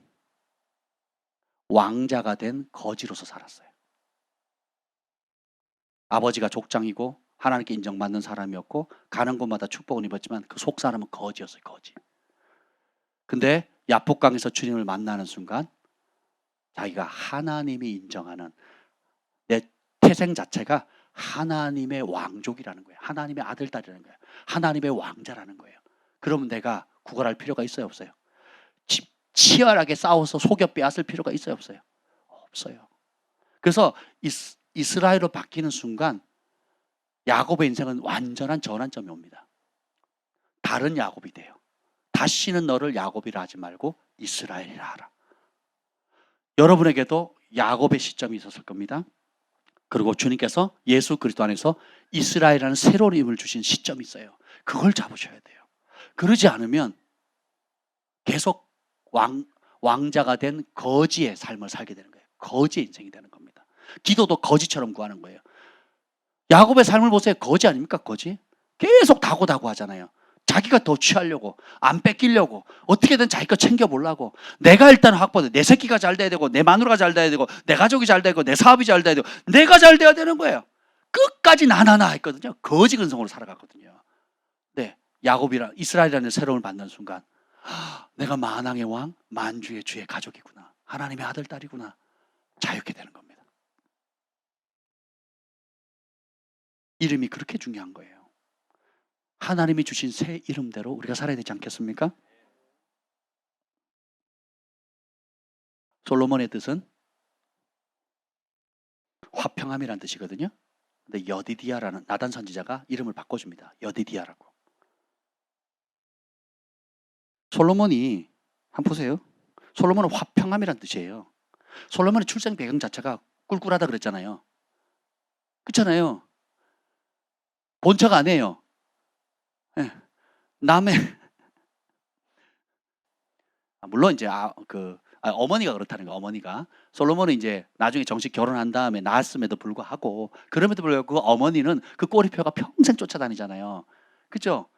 [SPEAKER 1] 왕자가 된 거지로서 살았어요. 아버지가 족장이고 하나님께 인정받는 사람이었고 가는 곳마다 축복을 입었지만 그 속 사람은 거지였어요. 거지. 근데 야복강에서 주님을 만나는 순간 자기가 하나님이 인정하는 내 태생 자체가 하나님의 왕족이라는 거예요. 하나님의 아들, 딸이라는 거예요. 하나님의 왕자라는 거예요. 그러면 내가 구걸할 필요가 있어요, 없어요? 치열하게 싸워서 속여 빼앗을 필요가 있어요, 없어요? 없어요. 그래서 이스라엘로 바뀌는 순간 야곱의 인생은 완전한 전환점이 옵니다. 다른 야곱이 돼요. 다시는 너를 야곱이라 하지 말고 이스라엘이라 하라. 여러분에게도 야곱의 시점이 있었을 겁니다. 그리고 주님께서 예수 그리스도 안에서 이스라엘이라는 새로운 이름을 주신 시점이 있어요. 그걸 잡으셔야 돼요. 그러지 않으면 계속 왕자가 된 거지의 삶을 살게 되는 거예요. 거지의 인생이 되는 겁니다. 기도도 거지처럼 구하는 거예요. 야곱의 삶을 보세요. 거지 아닙니까? 거지. 계속 다고다고 하잖아요. 자기가 더 취하려고, 안 뺏기려고, 어떻게든 자기 거 챙겨보려고. 내가 일단 확보돼. 내 새끼가 잘 돼야 되고, 내 마누라가 잘 돼야 되고, 내 가족이 잘 되고, 내 사업이 잘 돼야 되고, 내가 잘 돼야 되는 거예요. 끝까지 나나나 했거든요. 거지 근성으로 살아갔거든요. 네, 야곱이라 이스라엘이라는 새로움을 받는 순간 내가 만왕의 왕, 만주의 주의 가족이구나. 하나님의 아들, 딸이구나. 자유케 되는 겁니다. 이름이 그렇게 중요한 거예요. 하나님이 주신 새 이름대로 우리가 살아야 되지 않겠습니까? 솔로몬의 뜻은 화평함이라는 뜻이거든요. 근데 여디디아라는 나단 선지자가 이름을 바꿔줍니다. 여디디아라고. 솔로몬이 한번 보세요. 솔로몬은 화평함이라는 뜻이에요. 솔로몬의 출생 배경 자체가 꿀꿀하다 그랬잖아요. 그렇잖아요. 본처가 아니에요. 네. 남의 물론 이제 어머니가 그렇다는 거예요. 어머니가 솔로몬은 이제 나중에 정식 결혼한 다음에 낳았음에도 불구하고 그럼에도 불구하고 그 어머니는 그 꼬리표가 평생 쫓아다니잖아요. 그렇죠?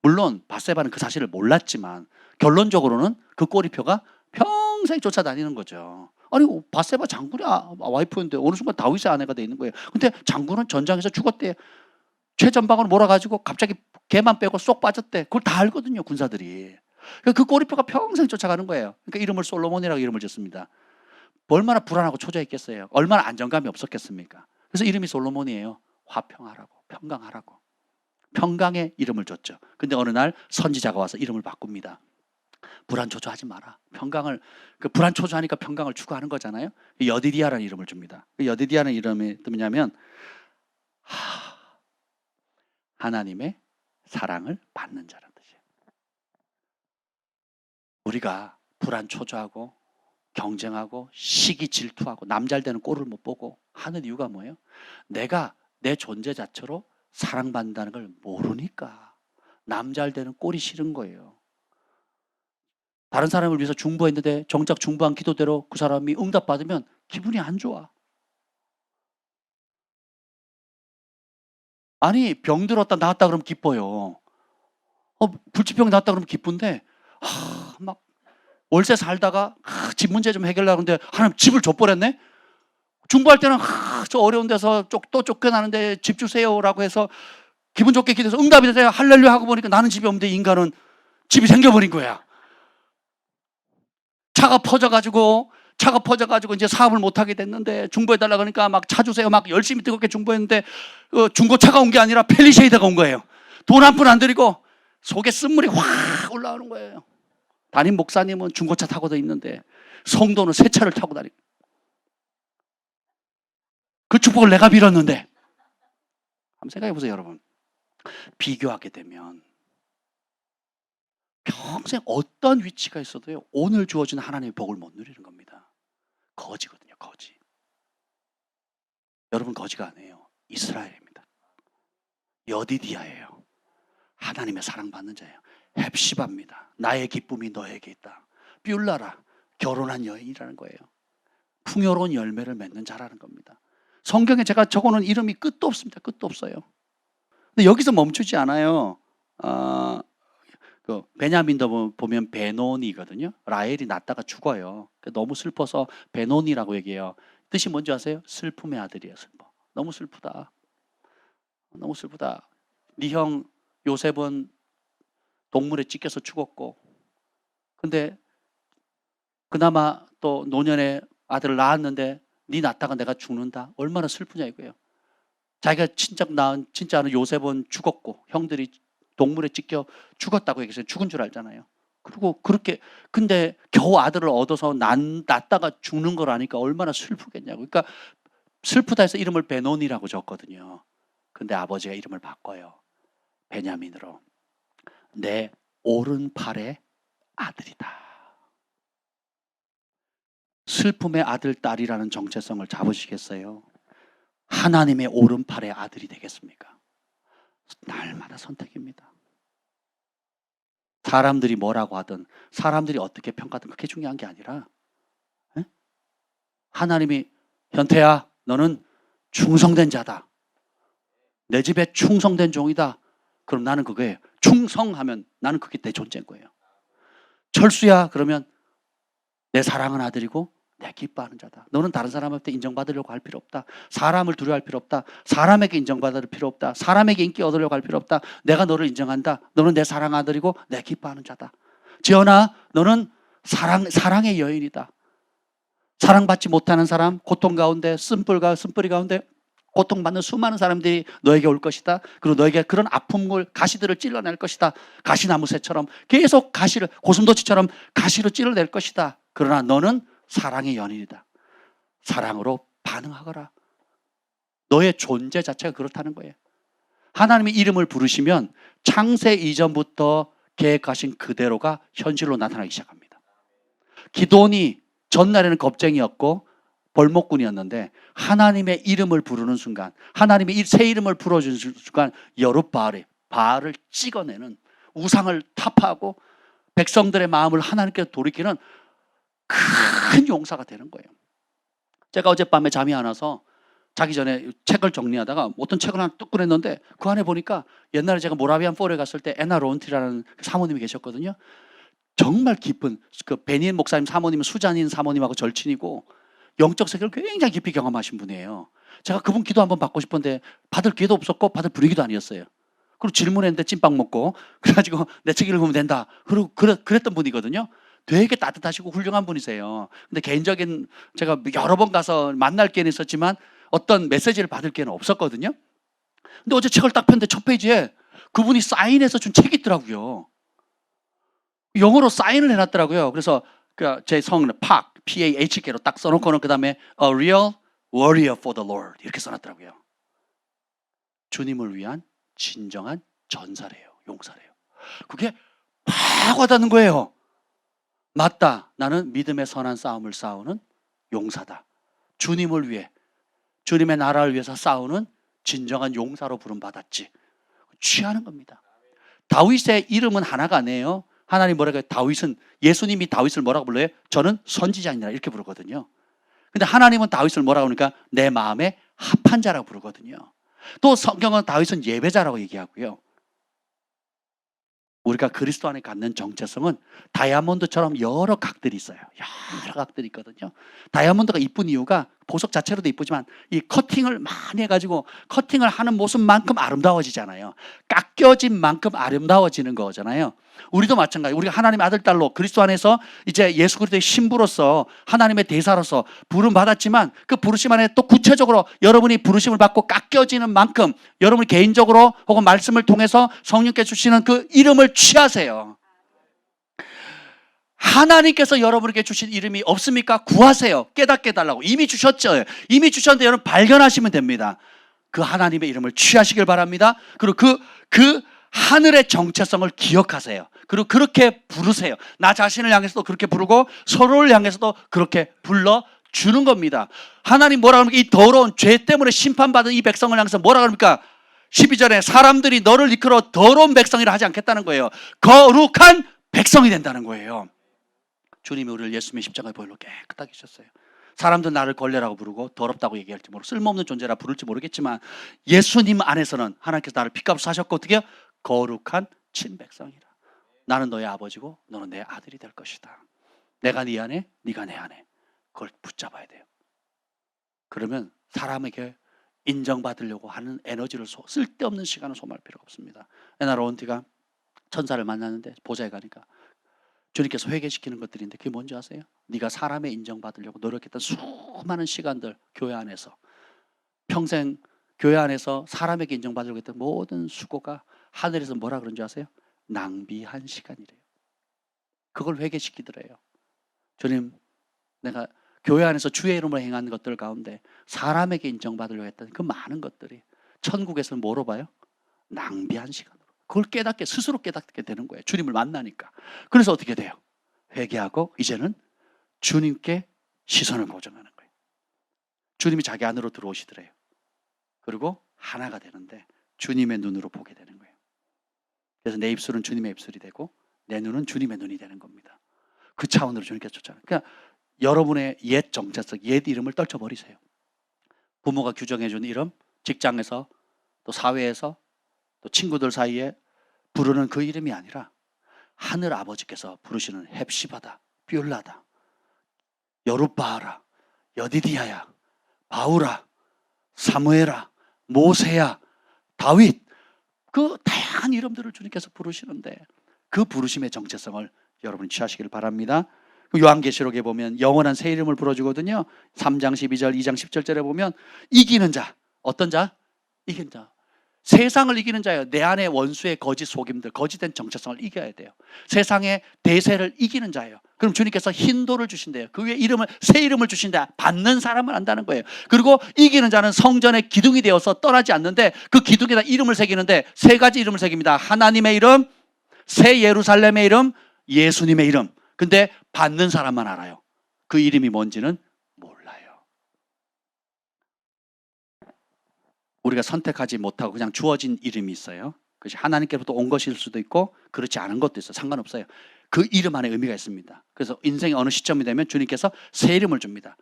[SPEAKER 1] 물론 밧세바는 그 사실을 몰랐지만 결론적으로는 그 꼬리표가 평생 쫓아다니는 거죠. 아니 밧세바 장군이 와이프인데 어느 순간 다윗의 아내가 돼 있는 거예요. 근데 장군은 전장에서 죽었대. 최전방으로 몰아가지고 갑자기 걔만 빼고 쏙 빠졌대. 그걸 다 알거든요, 군사들이. 그 꼬리표가 평생 쫓아가는 거예요. 그러니까 이름을 솔로몬이라고 이름을 짓습니다. 얼마나 불안하고 초조했겠어요. 얼마나 안정감이 없었겠습니까? 그래서 이름이 솔로몬이에요. 화평하라고, 평강하라고. 평강의 이름을 줬죠. 근데 어느 날 선지자가 와서 이름을 바꿉니다. 불안 초조하지 마라. 평강을 불안 초조하니까 평강을 추구하는 거잖아요. 여디디아라는 이름을 줍니다. 여디디아라는 이름이 뭐냐면 하나님의 사랑을 받는 자라는 뜻이에요. 우리가 불안 초조하고 경쟁하고 시기 질투하고 남 잘 되는 꼴을 못 보고 하는 이유가 뭐예요? 내가 내 존재 자체로 사랑받는다는 걸 모르니까 남 잘 되는 꼴이 싫은 거예요. 다른 사람을 위해서 중보했는데 정작 중보한 기도대로 그 사람이 응답받으면 기분이 안 좋아. 아니 병 들었다 나았다 그러면 기뻐요. 불치병 나았다 그러면 기쁜데 막 월세 살다가 집 문제 좀 해결하려고 하는데 하나님 집을 줘버렸네. 중보할 때는 저 어려운 데서 또 쫓겨나는데 집 주세요라고 해서 기분 좋게 기도해서 응답이 돼서 할렐루야 하고 보니까 나는 집이 없는데 인간은 집이 생겨버린 거야. 차가 퍼져가지고 이제 사업을 못하게 됐는데 중보해달라고 하니까 막 차 주세요 막 열심히 뜨겁게 중보했는데 중고차가 온 게 아니라 펠리쉐이드가 온 거예요. 돈 한 푼 안 들이고 속에 쓴물이 확 올라오는 거예요. 담임 목사님은 중고차 타고도 있는데 성도는 새 차를 타고 다니고 그 축복을 내가 빌었는데 한번 생각해 보세요 여러분. 비교하게 되면 평생 어떤 위치가 있어도요 오늘 주어진 하나님의 복을 못 누리는 겁니다. 거지거든요. 거지. 여러분 거지가 아니에요. 이스라엘입니다. 여디디아예요. 하나님의 사랑받는 자예요. 헵시바입니다. 나의 기쁨이 너에게 있다. 뷸라라. 결혼한 여인이라는 거예요. 풍요로운 열매를 맺는 자라는 겁니다. 성경에 제가 적어놓은 이름이 끝도 없습니다. 끝도 없어요. 근데 여기서 멈추지 않아요. 베냐민도 보면 베논이거든요. 라헬이 낳다가 죽어요. 너무 슬퍼서 베논이라고 얘기해요. 뜻이 뭔지 아세요? 슬픔의 아들이에요. 슬퍼. 너무 슬프다. 너무 슬프다. 네 형 요셉은 동물에 찢겨서 죽었고 근데 그나마 또 노년에 아들을 낳았는데 네 낳다가 내가 죽는다. 얼마나 슬프냐 이거예요. 자기가 진짜 아는 요셉은 죽었고 형들이 동물에 찢겨 죽었다고 얘기해서 죽은 줄 알잖아요. 그리고 그렇게 근데 겨우 아들을 얻어서 낳다가 죽는 걸 아니까 얼마나 슬프겠냐고. 그러니까 슬프다 해서 이름을 베논이라고 줬거든요. 근데 아버지가 이름을 바꿔요. 베냐민으로. 내 오른팔의 아들이다. 슬픔의 아들, 딸이라는 정체성을 잡으시겠어요? 하나님의 오른팔의 아들이 되겠습니까? 날마다 선택입니다. 사람들이 뭐라고 하든 사람들이 어떻게 평가하든 그게 중요한 게 아니라 에? 하나님이 현태야 너는 충성된 자다. 내 집에 충성된 종이다. 그럼 나는 그거예요. 충성하면 나는 그게 내 존재인 거예요. 철수야 그러면 내 사랑하는 아들이고 내 기뻐하는 자다. 너는 다른 사람한테 인정받으려고 할 필요 없다. 사람을 두려워할 필요 없다. 사람에게 인정받을 필요 없다. 사람에게 인기 얻으려고 할 필요 없다. 내가 너를 인정한다. 너는 내 사랑 아들이고 내 기뻐하는 자다. 지연아 너는 사랑의 여인이다. 사랑받지 못하는 사람, 고통 가운데 쓴뿌리 가운데 고통받는 수많은 사람들이 너에게 올 것이다. 그리고 너에게 그런 아픔을 가시들을 찔러낼 것이다. 가시나무새처럼 계속 가시를 고슴도치처럼 가시로 찔러낼 것이다. 그러나 너는 사랑의 연인이다. 사랑으로 반응하거라. 너의 존재 자체가 그렇다는 거예요. 하나님의 이름을 부르시면 창세 이전부터 계획하신 그대로가 현실로 나타나기 시작합니다. 기도원이 전날에는 겁쟁이였고 벌목꾼이었는데 하나님의 이름을 부르는 순간, 하나님의 새 이름을 불어주는 순간 바알을 찍어내는, 우상을 타파하고 백성들의 마음을 하나님께 돌이키는 큰 용사가 되는 거예요. 제가 어젯밤에 잠이 안 와서 자기 전에 책을 정리하다가 어떤 책을 하나 뚝 꺼냈는데 그 안에 보니까 옛날에 제가 모라비안 폴에 갔을 때 에나 론티라는 사모님이 계셨거든요. 정말 깊은, 그 베니엔 목사님 사모님은 수잔인 사모님하고 절친이고 영적 세계를 굉장히 깊이 경험하신 분이에요. 제가 그분 기도 한번 받고 싶은데 받을 기회도 없었고 받을 분위기도 아니었어요. 그리고 질문했는데 찐빵 먹고 그래가지고 내 책 읽으면 된다. 그리고 그랬던 분이거든요. 되게 따뜻하시고 훌륭한 분이세요. 근데 개인적인 제가 여러 번 가서 만날 기회는 있었지만 어떤 메시지를 받을 기회는 없었거든요. 근데 어제 책을 딱 폈는데 첫 페이지에 그분이 사인해서 준 책이 있더라고요. 영어로 사인을 해놨더라고요. 그래서 제 성은 PAHK로 딱 써놓고는 그 다음에 A real warrior for the Lord 이렇게 써놨더라고요. 주님을 위한 진정한 전사래요. 용사래요. 그게 팍 와닿는 거예요. 맞다. 나는 믿음의 선한 싸움을 싸우는 용사다. 주님을 위해, 주님의 나라를 위해서 싸우는 진정한 용사로 부름받았지. 취하는 겁니다. 다윗의 이름은 하나가 아니에요. 하나님 뭐라고 해요? 예수님이 다윗을 뭐라고 불러요? 저는 선지자이니라 이렇게 부르거든요. 근데 하나님은 다윗을 뭐라고 하니까 내 마음에 합한 자라고 부르거든요. 또 성경은 다윗은 예배자라고 얘기하고요. 우리가 그리스도 안에 갖는 정체성은 다이아몬드처럼 여러 각들이 있어요. 여러 각들이 있거든요. 다이아몬드가 이쁜 이유가 보석 자체로도 이쁘지만 이 커팅을 많이 해가지고 커팅을 하는 모습만큼 아름다워지잖아요. 깎여진 만큼 아름다워지는 거잖아요. 우리도 마찬가지. 우리가 하나님의 아들, 딸로 그리스도 안에서 이제 예수 그리스도의 신부로서 하나님의 대사로서 부름 받았지만 그 부르심 안에 또 구체적으로 여러분이 부르심을 받고 깎여지는 만큼 여러분이 개인적으로 혹은 말씀을 통해서 성령께 주시는 그 이름을 취하세요. 하나님께서 여러분에게 주신 이름이 없습니까? 구하세요. 깨닫게 해달라고. 이미 주셨죠. 이미 주셨는데 여러분 발견하시면 됩니다. 그 하나님의 이름을 취하시길 바랍니다. 그리고 그 하늘의 정체성을 기억하세요. 그리고 그렇게 부르세요. 나 자신을 향해서도 그렇게 부르고 서로를 향해서도 그렇게 불러주는 겁니다. 하나님 뭐라 그럽니까? 이 더러운 죄 때문에 심판받은 이 백성을 향해서 뭐라 그럽니까? 12절에 사람들이 너를 이끌어 더러운 백성이라 하지 않겠다는 거예요. 거룩한 백성이 된다는 거예요. 주님이 우리를 예수님의 십자가의 보혈로 깨끗하게 하셨어요. 사람들 나를 걸레라고 부르고 더럽다고 얘기할지 모르고 쓸모없는 존재라 부를지 모르겠지만 예수님 안에서는 하나님께서 나를 핏값으로 사셨고 어떻게 해요? 거룩한 친백성이라. 나는 너의 아버지고 너는 내 아들이 될 것이다. 내가 네 안에 네가 내 안에. 그걸 붙잡아야 돼요. 그러면 사람에게 인정받으려고 하는 에너지를 쓸데없는 시간을 소모할 필요가 없습니다. 에나 론티가 천사를 만났는데 보좌에 가니까 주님께서 회개시키는 것들인데 그게 뭔지 아세요? 네가 사람의 인정받으려고 노력했던 수많은 시간들 교회 안에서 평생 교회 안에서 사람에게 인정받으려고 했던 모든 수고가 하늘에서 뭐라 그런지 아세요? 낭비한 시간이래요. 그걸 회개시키더래요. 주님, 내가 교회 안에서 주의 이름으로 행한 것들 가운데 사람에게 인정받으려고 했던 그 많은 것들이 천국에서는 뭐로 봐요? 낭비한 시간으로. 그걸 스스로 깨닫게 되는 거예요. 주님을 만나니까. 그래서 어떻게 돼요? 회개하고 이제는 주님께 시선을 고정하는 거예요. 주님이 자기 안으로 들어오시더래요. 그리고 하나가 되는데 주님의 눈으로 보게 되는 거예요. 그래서 내 입술은 주님의 입술이 되고 내 눈은 주님의 눈이 되는 겁니다. 그 차원으로 주님께서 쫓아가는. 그러니까 여러분의 옛 정체성, 옛 이름을 떨쳐버리세요. 부모가 규정해준 이름, 직장에서 또 사회에서 또 친구들 사이에 부르는 그 이름이 아니라 하늘 아버지께서 부르시는 헵시바다, 뷸라다, 여룻바하라, 여디디야야, 바우라, 사무엘아, 모세야, 다윗, 그 다양한 이름들을 주님께서 부르시는데 그 부르심의 정체성을 여러분이 취하시길 바랍니다. 요한계시록에 보면 영원한 새 이름을 불어주거든요. 3장 12절, 2장 10절에 보면 이기는 자, 어떤 자? 이기는 자. 세상을 이기는 자예요. 내 안에 원수의 거짓 속임들, 거짓된 정체성을 이겨야 돼요. 세상의 대세를 이기는 자예요. 그럼 주님께서 흰돌을 주신대요. 그 위에 새 이름을 주신다. 받는 사람을 안다는 거예요. 그리고 이기는 자는 성전의 기둥이 되어서 떠나지 않는데 그 기둥에다 이름을 새기는데 세 가지 이름을 새깁니다. 하나님의 이름, 새 예루살렘의 이름, 예수님의 이름. 근데 받는 사람만 알아요. 그 이름이 뭔지는 몰라요. 우리가 선택하지 못하고 그냥 주어진 이름이 있어요. 그것이 하나님께로부터 온 것일 수도 있고 그렇지 않은 것도 있어요. 상관없어요. 그 이름 안에 의미가 있습니다. 그래서 인생의 어느 시점이 되면 주님께서 새 이름을 줍니다.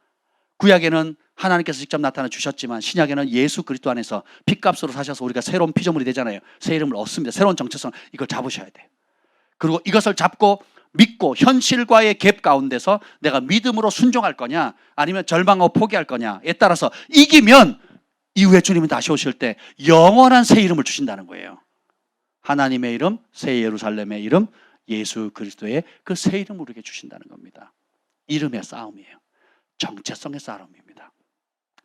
[SPEAKER 1] 구약에는 하나님께서 직접 나타나 주셨지만 신약에는 예수 그리스도 안에서 핏값으로 사셔서 우리가 새로운 피조물이 되잖아요. 새 이름을 얻습니다. 새로운 정체성, 이걸 잡으셔야 돼요. 그리고 이것을 잡고 믿고 현실과의 갭 가운데서 내가 믿음으로 순종할 거냐 아니면 절망하고 포기할 거냐에 따라서 이기면 이후에 주님은 다시 오실 때 영원한 새 이름을 주신다는 거예요. 하나님의 이름, 새 예루살렘의 이름, 예수 그리스도의 그 새 이름을 우리에게 주신다는 겁니다. 이름의 싸움이에요. 정체성의 싸움입니다.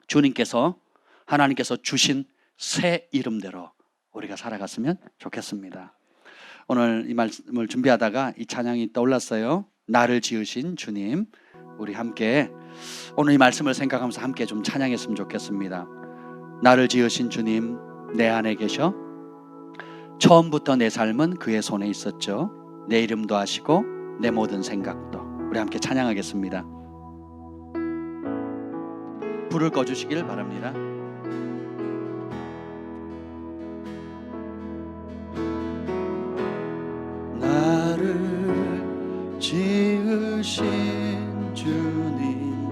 [SPEAKER 1] 주님께서 하나님께서 주신 새 이름대로 우리가 살아갔으면 좋겠습니다. 오늘 이 말씀을 준비하다가 이 찬양이 떠올랐어요. 나를 지으신 주님. 우리 함께 오늘 이 말씀을 생각하면서 함께 좀 찬양했으면 좋겠습니다. 나를 지으신 주님, 내 안에 계셔. 처음부터 내 삶은 그의 손에 있었죠. 내 이름도 아시고 내 모든 생각도. 우리 함께 찬양하겠습니다. 불을 꺼주시길 바랍니다. 나를 지으신 주님,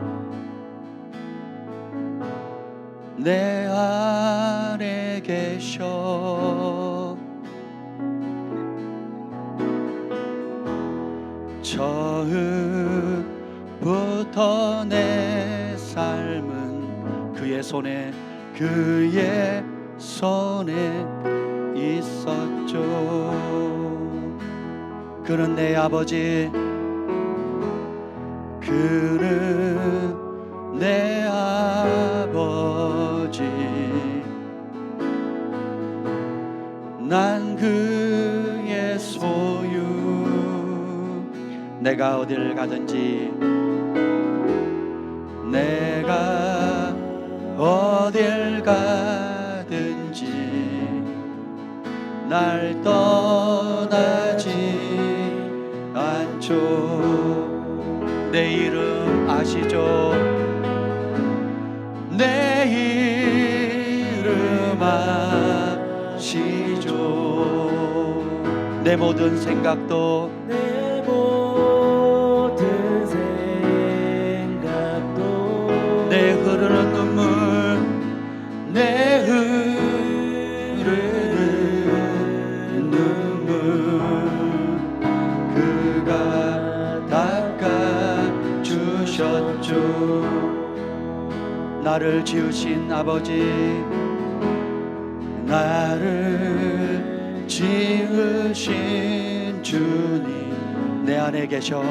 [SPEAKER 1] 내 안에 계셔. 처음부터 내 삶은 그의 손에 있었죠. 그는 내 아버지, 그는 내 아버지. 난 그의 소유. 내가 어딜 가든지, 내가 어딜 가든지 날 떠나지 않죠. 내 이름 아시죠? 내 이름 아시죠? 내 모든 생각도,
[SPEAKER 2] 내 모든 생각도,
[SPEAKER 1] 내 흐르는 눈물, 내 흐르는 눈물 그가 닦아주셨죠. 나를 지으신 아버지, 나를 지으신 주님, 내 안에 계셔.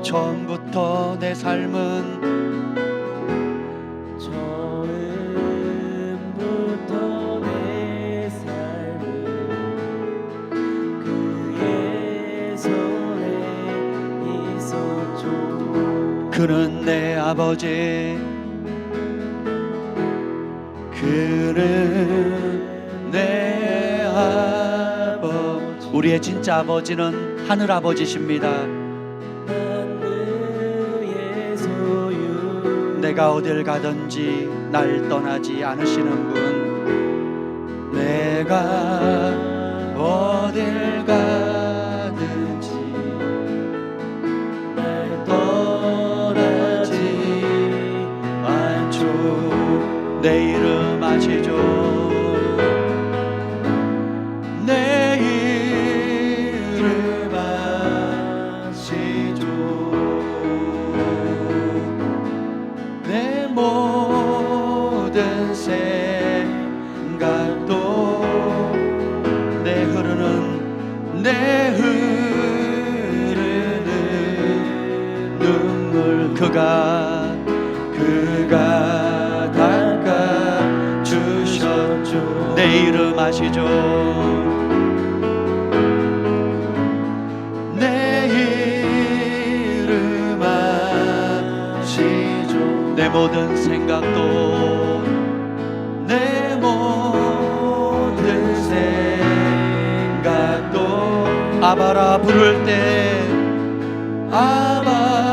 [SPEAKER 1] 처음부터 내 삶은,
[SPEAKER 2] 처음부터 내 삶은 그의
[SPEAKER 1] 그는 내 아버지, 그는 내 아버지. 우리의 진짜 아버지는 하늘 아버지십니다.
[SPEAKER 2] 난 그의 소유.
[SPEAKER 1] 내가 어딜 가든지 날 떠나지 않으시는군. 내가 어딜 가든지 날 떠나지 않죠. 내 이름 아시죠? 내 이름 아시죠? 내 모든 생각도 내 흐르는 눈물 그가 닦아 주셨죠. 내 이름 아시죠? 내 이름 아시죠? 내 모든 생각도 내 모든 생각도 아바라 부를 때 아바라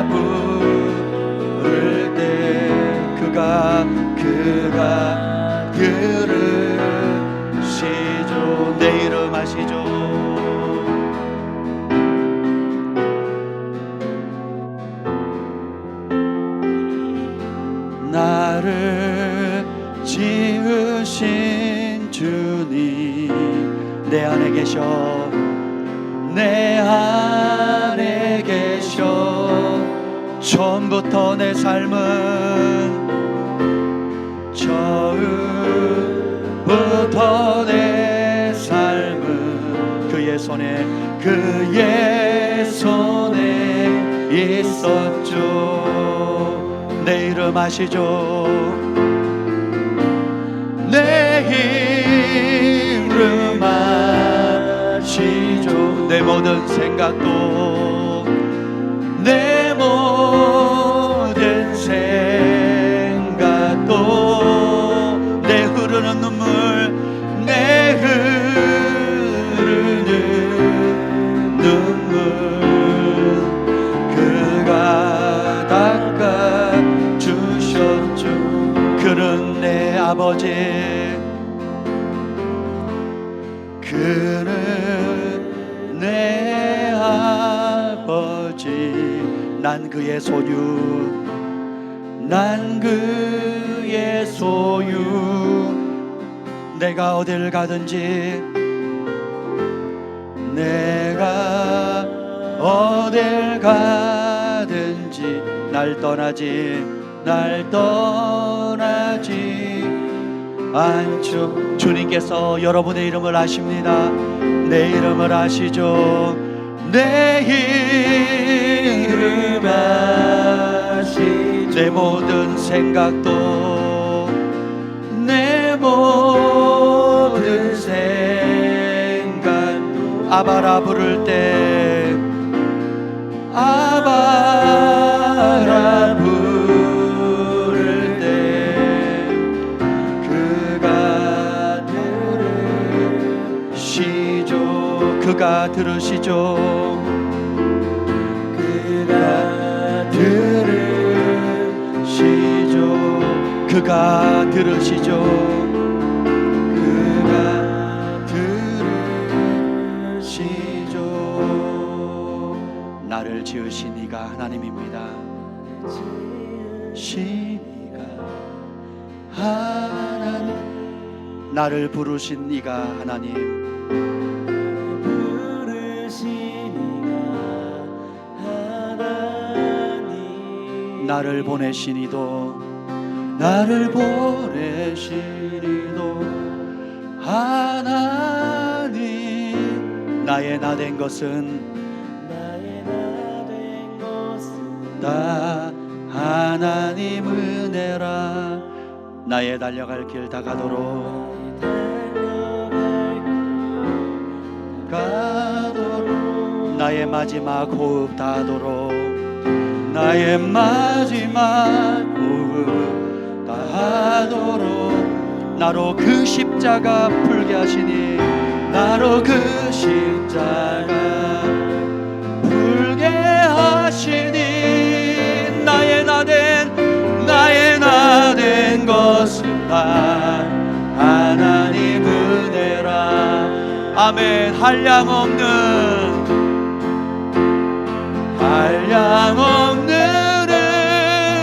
[SPEAKER 1] 부를 때 그가 들으시죠. 내 이름 아시죠? 나를 지으신 주님 내 안에 계셔, 내 안에 계셔. 처음부터 내 삶은 처음부터 내 삶은 그의 손에 있었죠. 내 이름 아시죠? 내 이름 아시죠? 내 모든 생각도 내 모든 생각도 내 흐르는 눈물 내 흐르는 눈물 그가 닦아 주셨죠. 그는 내 아버지, 그는 내 아버지. 난 그의 소유, 난 그의 소유. 내가 어딜 가든지 내가 어딜 가든지 날 떠나지 않죠. 주님께서 여러분의 이름을 아십니다. 내 이름을 아시죠? 내 이름 아시죠? 내 모든 생각도 내 모든 생각도 아바라 부를 때 아바라 부를 때 그가 들으시죠. 그가 들으시죠. 그가 들으시죠. 그가 들으시죠. 그가 들으시죠. 나를 지으신 이가 하나님입니다. 지으신 이가 하나님, 나를 부르신 이가 하나님, 나를 보내신 이도 하나님. 나의 나 된 것은 다 하나님 은혜라. 나의 달려갈 길 다가도록 나의 마지막 호흡 닿도록 나의 마지막 호흡 다하도록 나로 그 십자가 풀게 하시니 나로 그 십자가 풀게 하시니 나의 나 된 것은 다 하나님 은혜라. 아멘. 한량없는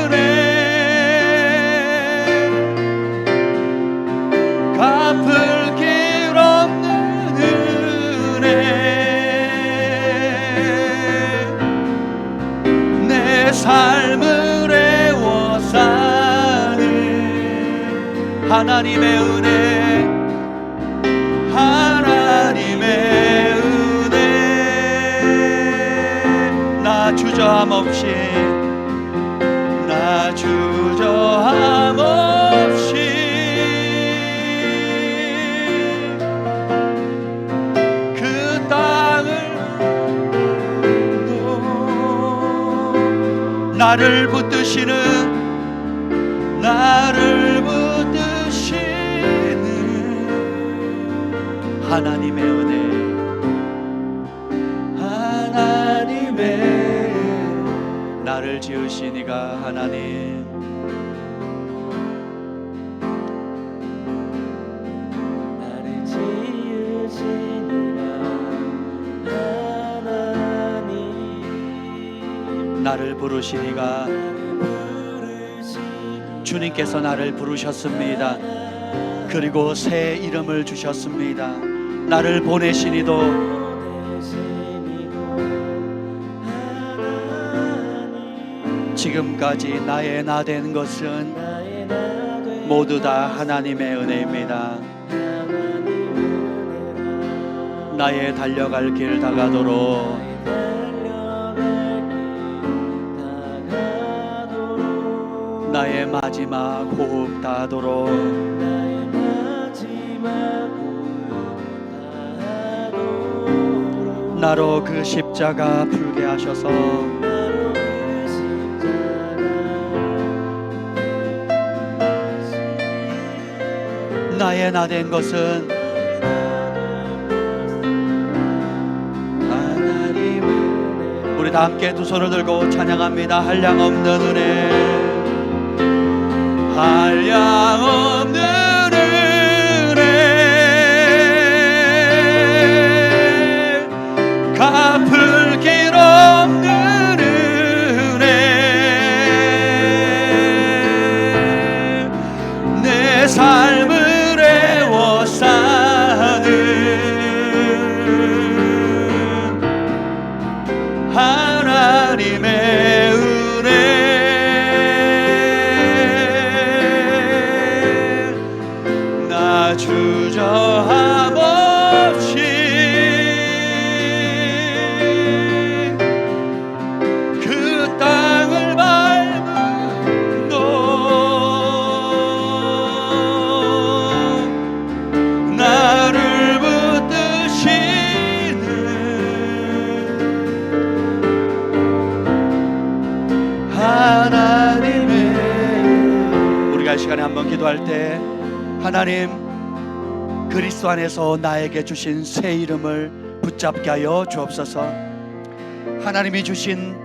[SPEAKER 1] 은혜 갚을 길 없는 은혜 내 삶을 애워 사는 하나님의 은혜 나 주저함 없이 그 땅을 나를 붙드시는 하나님의 은혜 나를 지으신 이가 하나님
[SPEAKER 2] 나를 지으신 이가 하나님
[SPEAKER 1] 나를 부르신 이가 주님께서 나를 부르셨습니다. 그리고 새 이름을 주셨습니다. 나를 보내신 이도 지금까지 나의 나 된 것은 모두 다 하나님의 은혜입니다. 나의 달려갈 길 다가도록 나의 마지막 호흡 다하도록 나로 그 십자가 풀게 하셔서 나의 나 된 것은 하나님. 우리 다 함께 두 손을 들고 찬양합니다. 한량없는 은혜 한량없는 은혜 갚을 길 없는 은혜 내 삶을 애워 사는 하나님의 은혜 나 주저함 없이 그 땅을 밟은 나를 붙드시는 하나님의 우리가 이 시간에 한번 기도할 때 하나님 그리스도 안에서 나에게 주신 새 이름을 붙잡게 하여 주옵소서. 하나님이 주신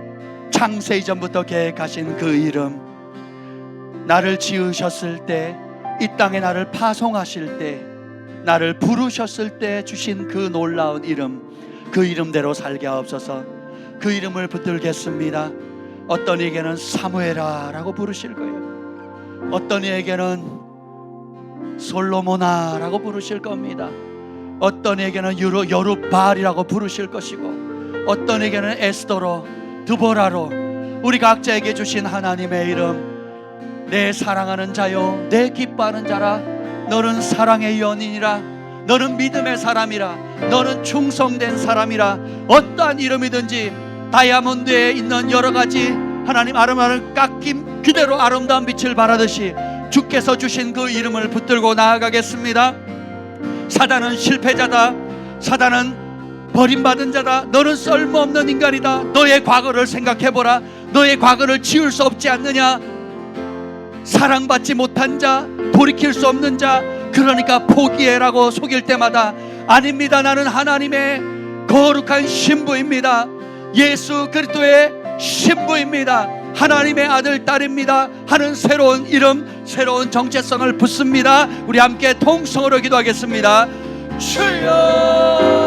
[SPEAKER 1] 창세 이전부터 계획하신 그 이름 나를 지으셨을 때 이 땅에 나를 파송하실 때 나를 부르셨을 때 주신 그 놀라운 이름 그 이름대로 살게 하옵소서. 그 이름을 붙들겠습니다. 어떤 이에게는 사무엘아 라고 부르실 거예요. 어떤 이에게는 솔로모나 라고 부르실 겁니다. 어떤 이에게는 여룻바알이라고 부르실 것이고 어떤 이에게는 에스더로 드보라로 우리 각자에게 주신 하나님의 이름 내 사랑하는 자요 내 기뻐하는 자라 너는 사랑의 연인이라 너는 믿음의 사람이라 너는 충성된 사람이라 어떠한 이름이든지 다이아몬드에 있는 여러가지 하나님 아름다운 깎임 그대로 아름다운 빛을 발하듯이 주께서 주신 그 이름을 붙들고 나아가겠습니다. 사단은 실패자다. 사단은 버림받은 자다. 너는 쓸모없는 인간이다. 너의 과거를 생각해보라. 너의 과거를 지울 수 없지 않느냐? 사랑받지 못한 자, 돌이킬 수 없는 자, 그러니까 포기해라고 속일 때마다 아닙니다. 나는 하나님의 거룩한 신부입니다. 예수 그리스도의 신부입니다. 하나님의 아들, 딸입니다 하는 새로운 이름, 새로운 정체성을 붙습니다. 우리 함께 통성으로 기도하겠습니다. 주여,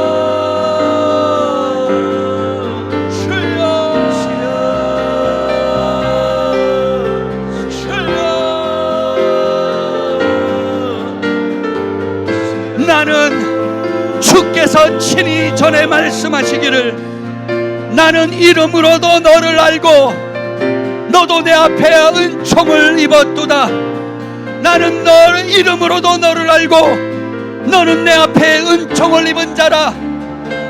[SPEAKER 1] 나는 주께서 친히 전에 말씀하시기를 나는 이름으로도 너를 알고 너도 내 앞에 은총을 입었도다. 나는 너를 이름으로도 너를 알고 너는 내 앞에 은총을 입은 자라.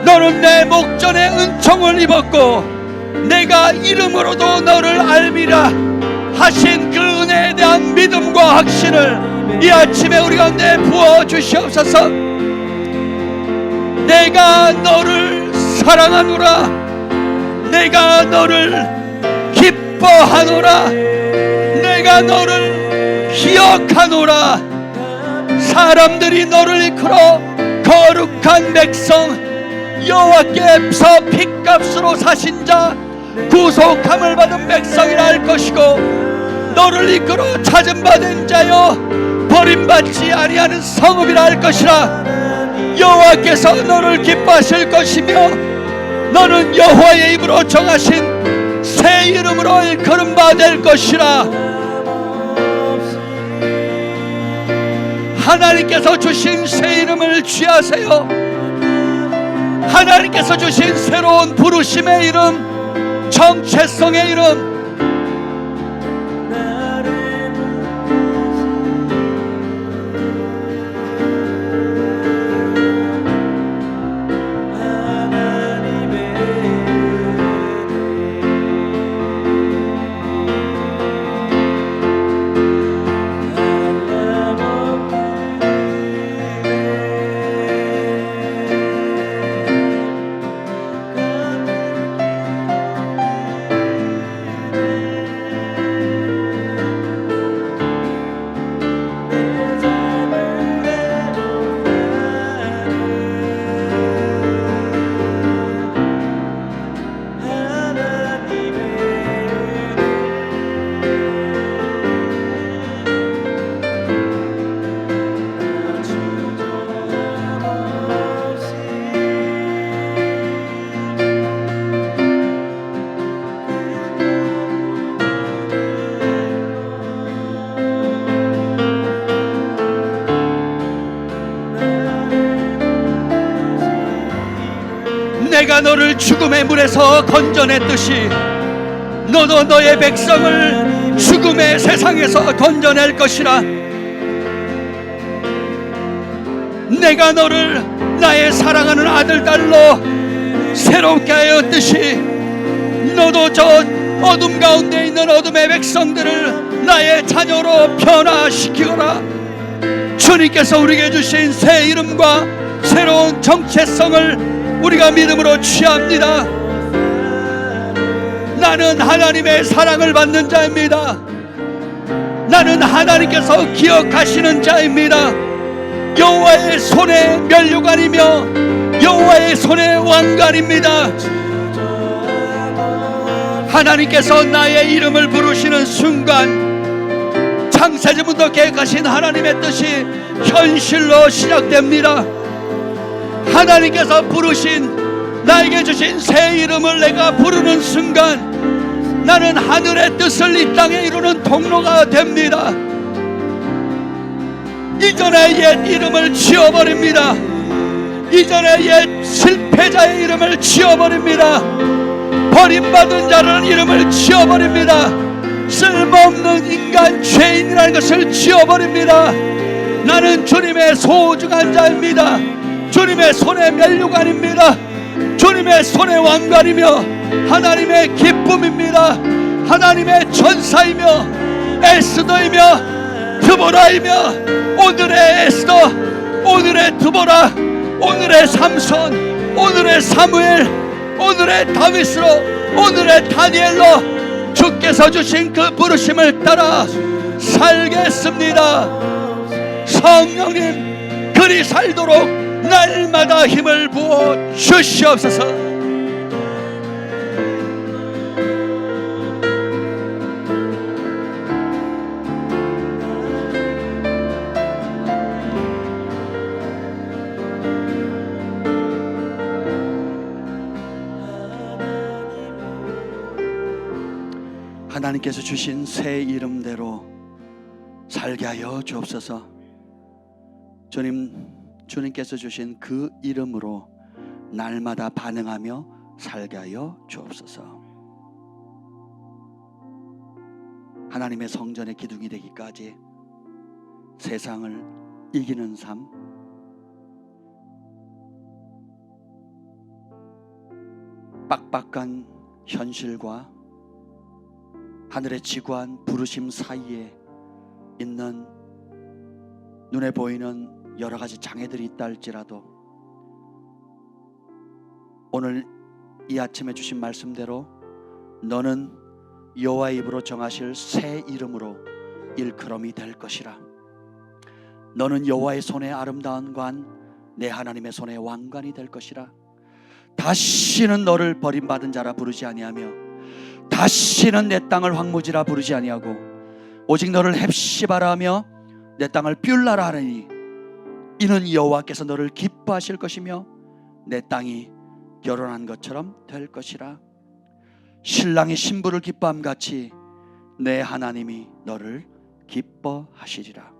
[SPEAKER 1] 너는 내 목전에 은총을 입었고 내가 이름으로도 너를 알미라 하신 그 은혜에 대한 믿음과 확신을 이 아침에 우리 가운데 부어주시옵소서. 내가 너를 사랑하노라. 내가 너를 기뻐하노라. 내가 너를 기억하노라. 사람들이 너를 이끌어 거룩한 백성, 여호와께서 핏값으로 사신 자, 구속함을 받은 백성이라 할 것이고 너를 이끌어 찾음받은 자여 버림받지 아니하는 성읍이라 할 것이라. 여호와께서 너를 기뻐하실 것이며 너는 여호와의 입으로 정하신 새 이름으로 일컬음받아 될 것이라. 하나님께서 주신 새 이름을 취하세요. 하나님께서 주신 새로운 부르심의 이름, 정체성의 이름, 내가 너를 죽음의 물에서 건져냈듯이 너도 너의 백성을 죽음의 세상에서 건져낼 것이라. 내가 너를 나의 사랑하는 아들, 딸로 새롭게 하였듯이 너도 저 어둠 가운데 있는 어둠의 백성들을 나의 자녀로 변화시키거라. 주님께서 우리에게 주신 새 이름과 새로운 정체성을 우리가 믿음으로 취합니다. 나는 하나님의 사랑을 받는 자입니다. 나는 하나님께서 기억하시는 자입니다. 여호와의 손의 면류관이며 여호와의 손의 왕관입니다. 하나님께서 나의 이름을 부르시는 순간 창세전부터 계획하신 하나님의 뜻이 현실로 시작됩니다. 하나님께서 부르신 나에게 주신 새 이름을 내가 부르는 순간 나는 하늘의 뜻을 이 땅에 이루는 통로가 됩니다. 이전의 옛 이름을 지워버립니다. 이전의 옛 실패자의 이름을 지워버립니다. 버림받은 자라는 이름을 지워버립니다. 쓸모없는 인간 죄인이라는 것을 지워버립니다. 나는 주님의 소중한 자입니다. 주님의 손의 면류관입니다. 주님의 손의 왕관이며 하나님의 기쁨입니다. 하나님의 전사이며 에스더이며 드보라이며 오늘의 에스더, 오늘의 드보라, 오늘의 삼손, 오늘의 사무엘, 오늘의 다윗으로, 오늘의 다니엘로 주께서 주신 그 부르심을 따라 살겠습니다. 성령님, 그리 살도록 날마다 힘을 부어 주시옵소서. 하나님께서 주신 새 이름대로 살게 하여 주옵소서. 주님께서 주신 그 이름으로 날마다 반응하며 살게 하여 주옵소서. 하나님의 성전의 기둥이 되기까지 세상을 이기는 삶, 빡빡한 현실과 하늘의 지구한 부르심 사이에 있는 눈에 보이는 여러 가지 장애들이 있다 할지라도 오늘 이 아침에 주신 말씀대로 너는 여호와의 입으로 정하실 새 이름으로 일컬음이 될 것이라. 너는 여호와의 손에 아름다운 관, 내 하나님의 손에 왕관이 될 것이라. 다시는 너를 버림받은 자라 부르지 아니하며 다시는 내 땅을 황무지라 부르지 아니하고 오직 너를 헵시바라 하며 내 땅을 뷸라라 하느니 이는 여호와께서 너를 기뻐하실 것이며 내 땅이 결혼한 것처럼 될 것이라. 신랑이 신부를 기뻐함 같이 내 하나님이 너를 기뻐하시리라.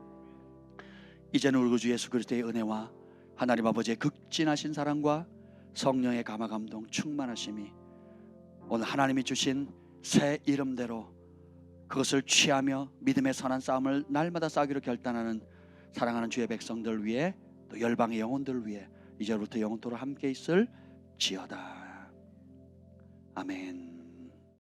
[SPEAKER 1] 이제는 우리 주 예수 그리스도의 은혜와 하나님 아버지의 극진하신 사랑과 성령의 감화감동 충만하심이 오늘 하나님이 주신 새 이름대로 그것을 취하며 믿음의 선한 싸움을 날마다 싸우기로 결단하는 사랑하는 주의 백성들 위해 또 열방의 영혼들 위해 이제부터 영원토록 함께 있을 지어다. 아멘.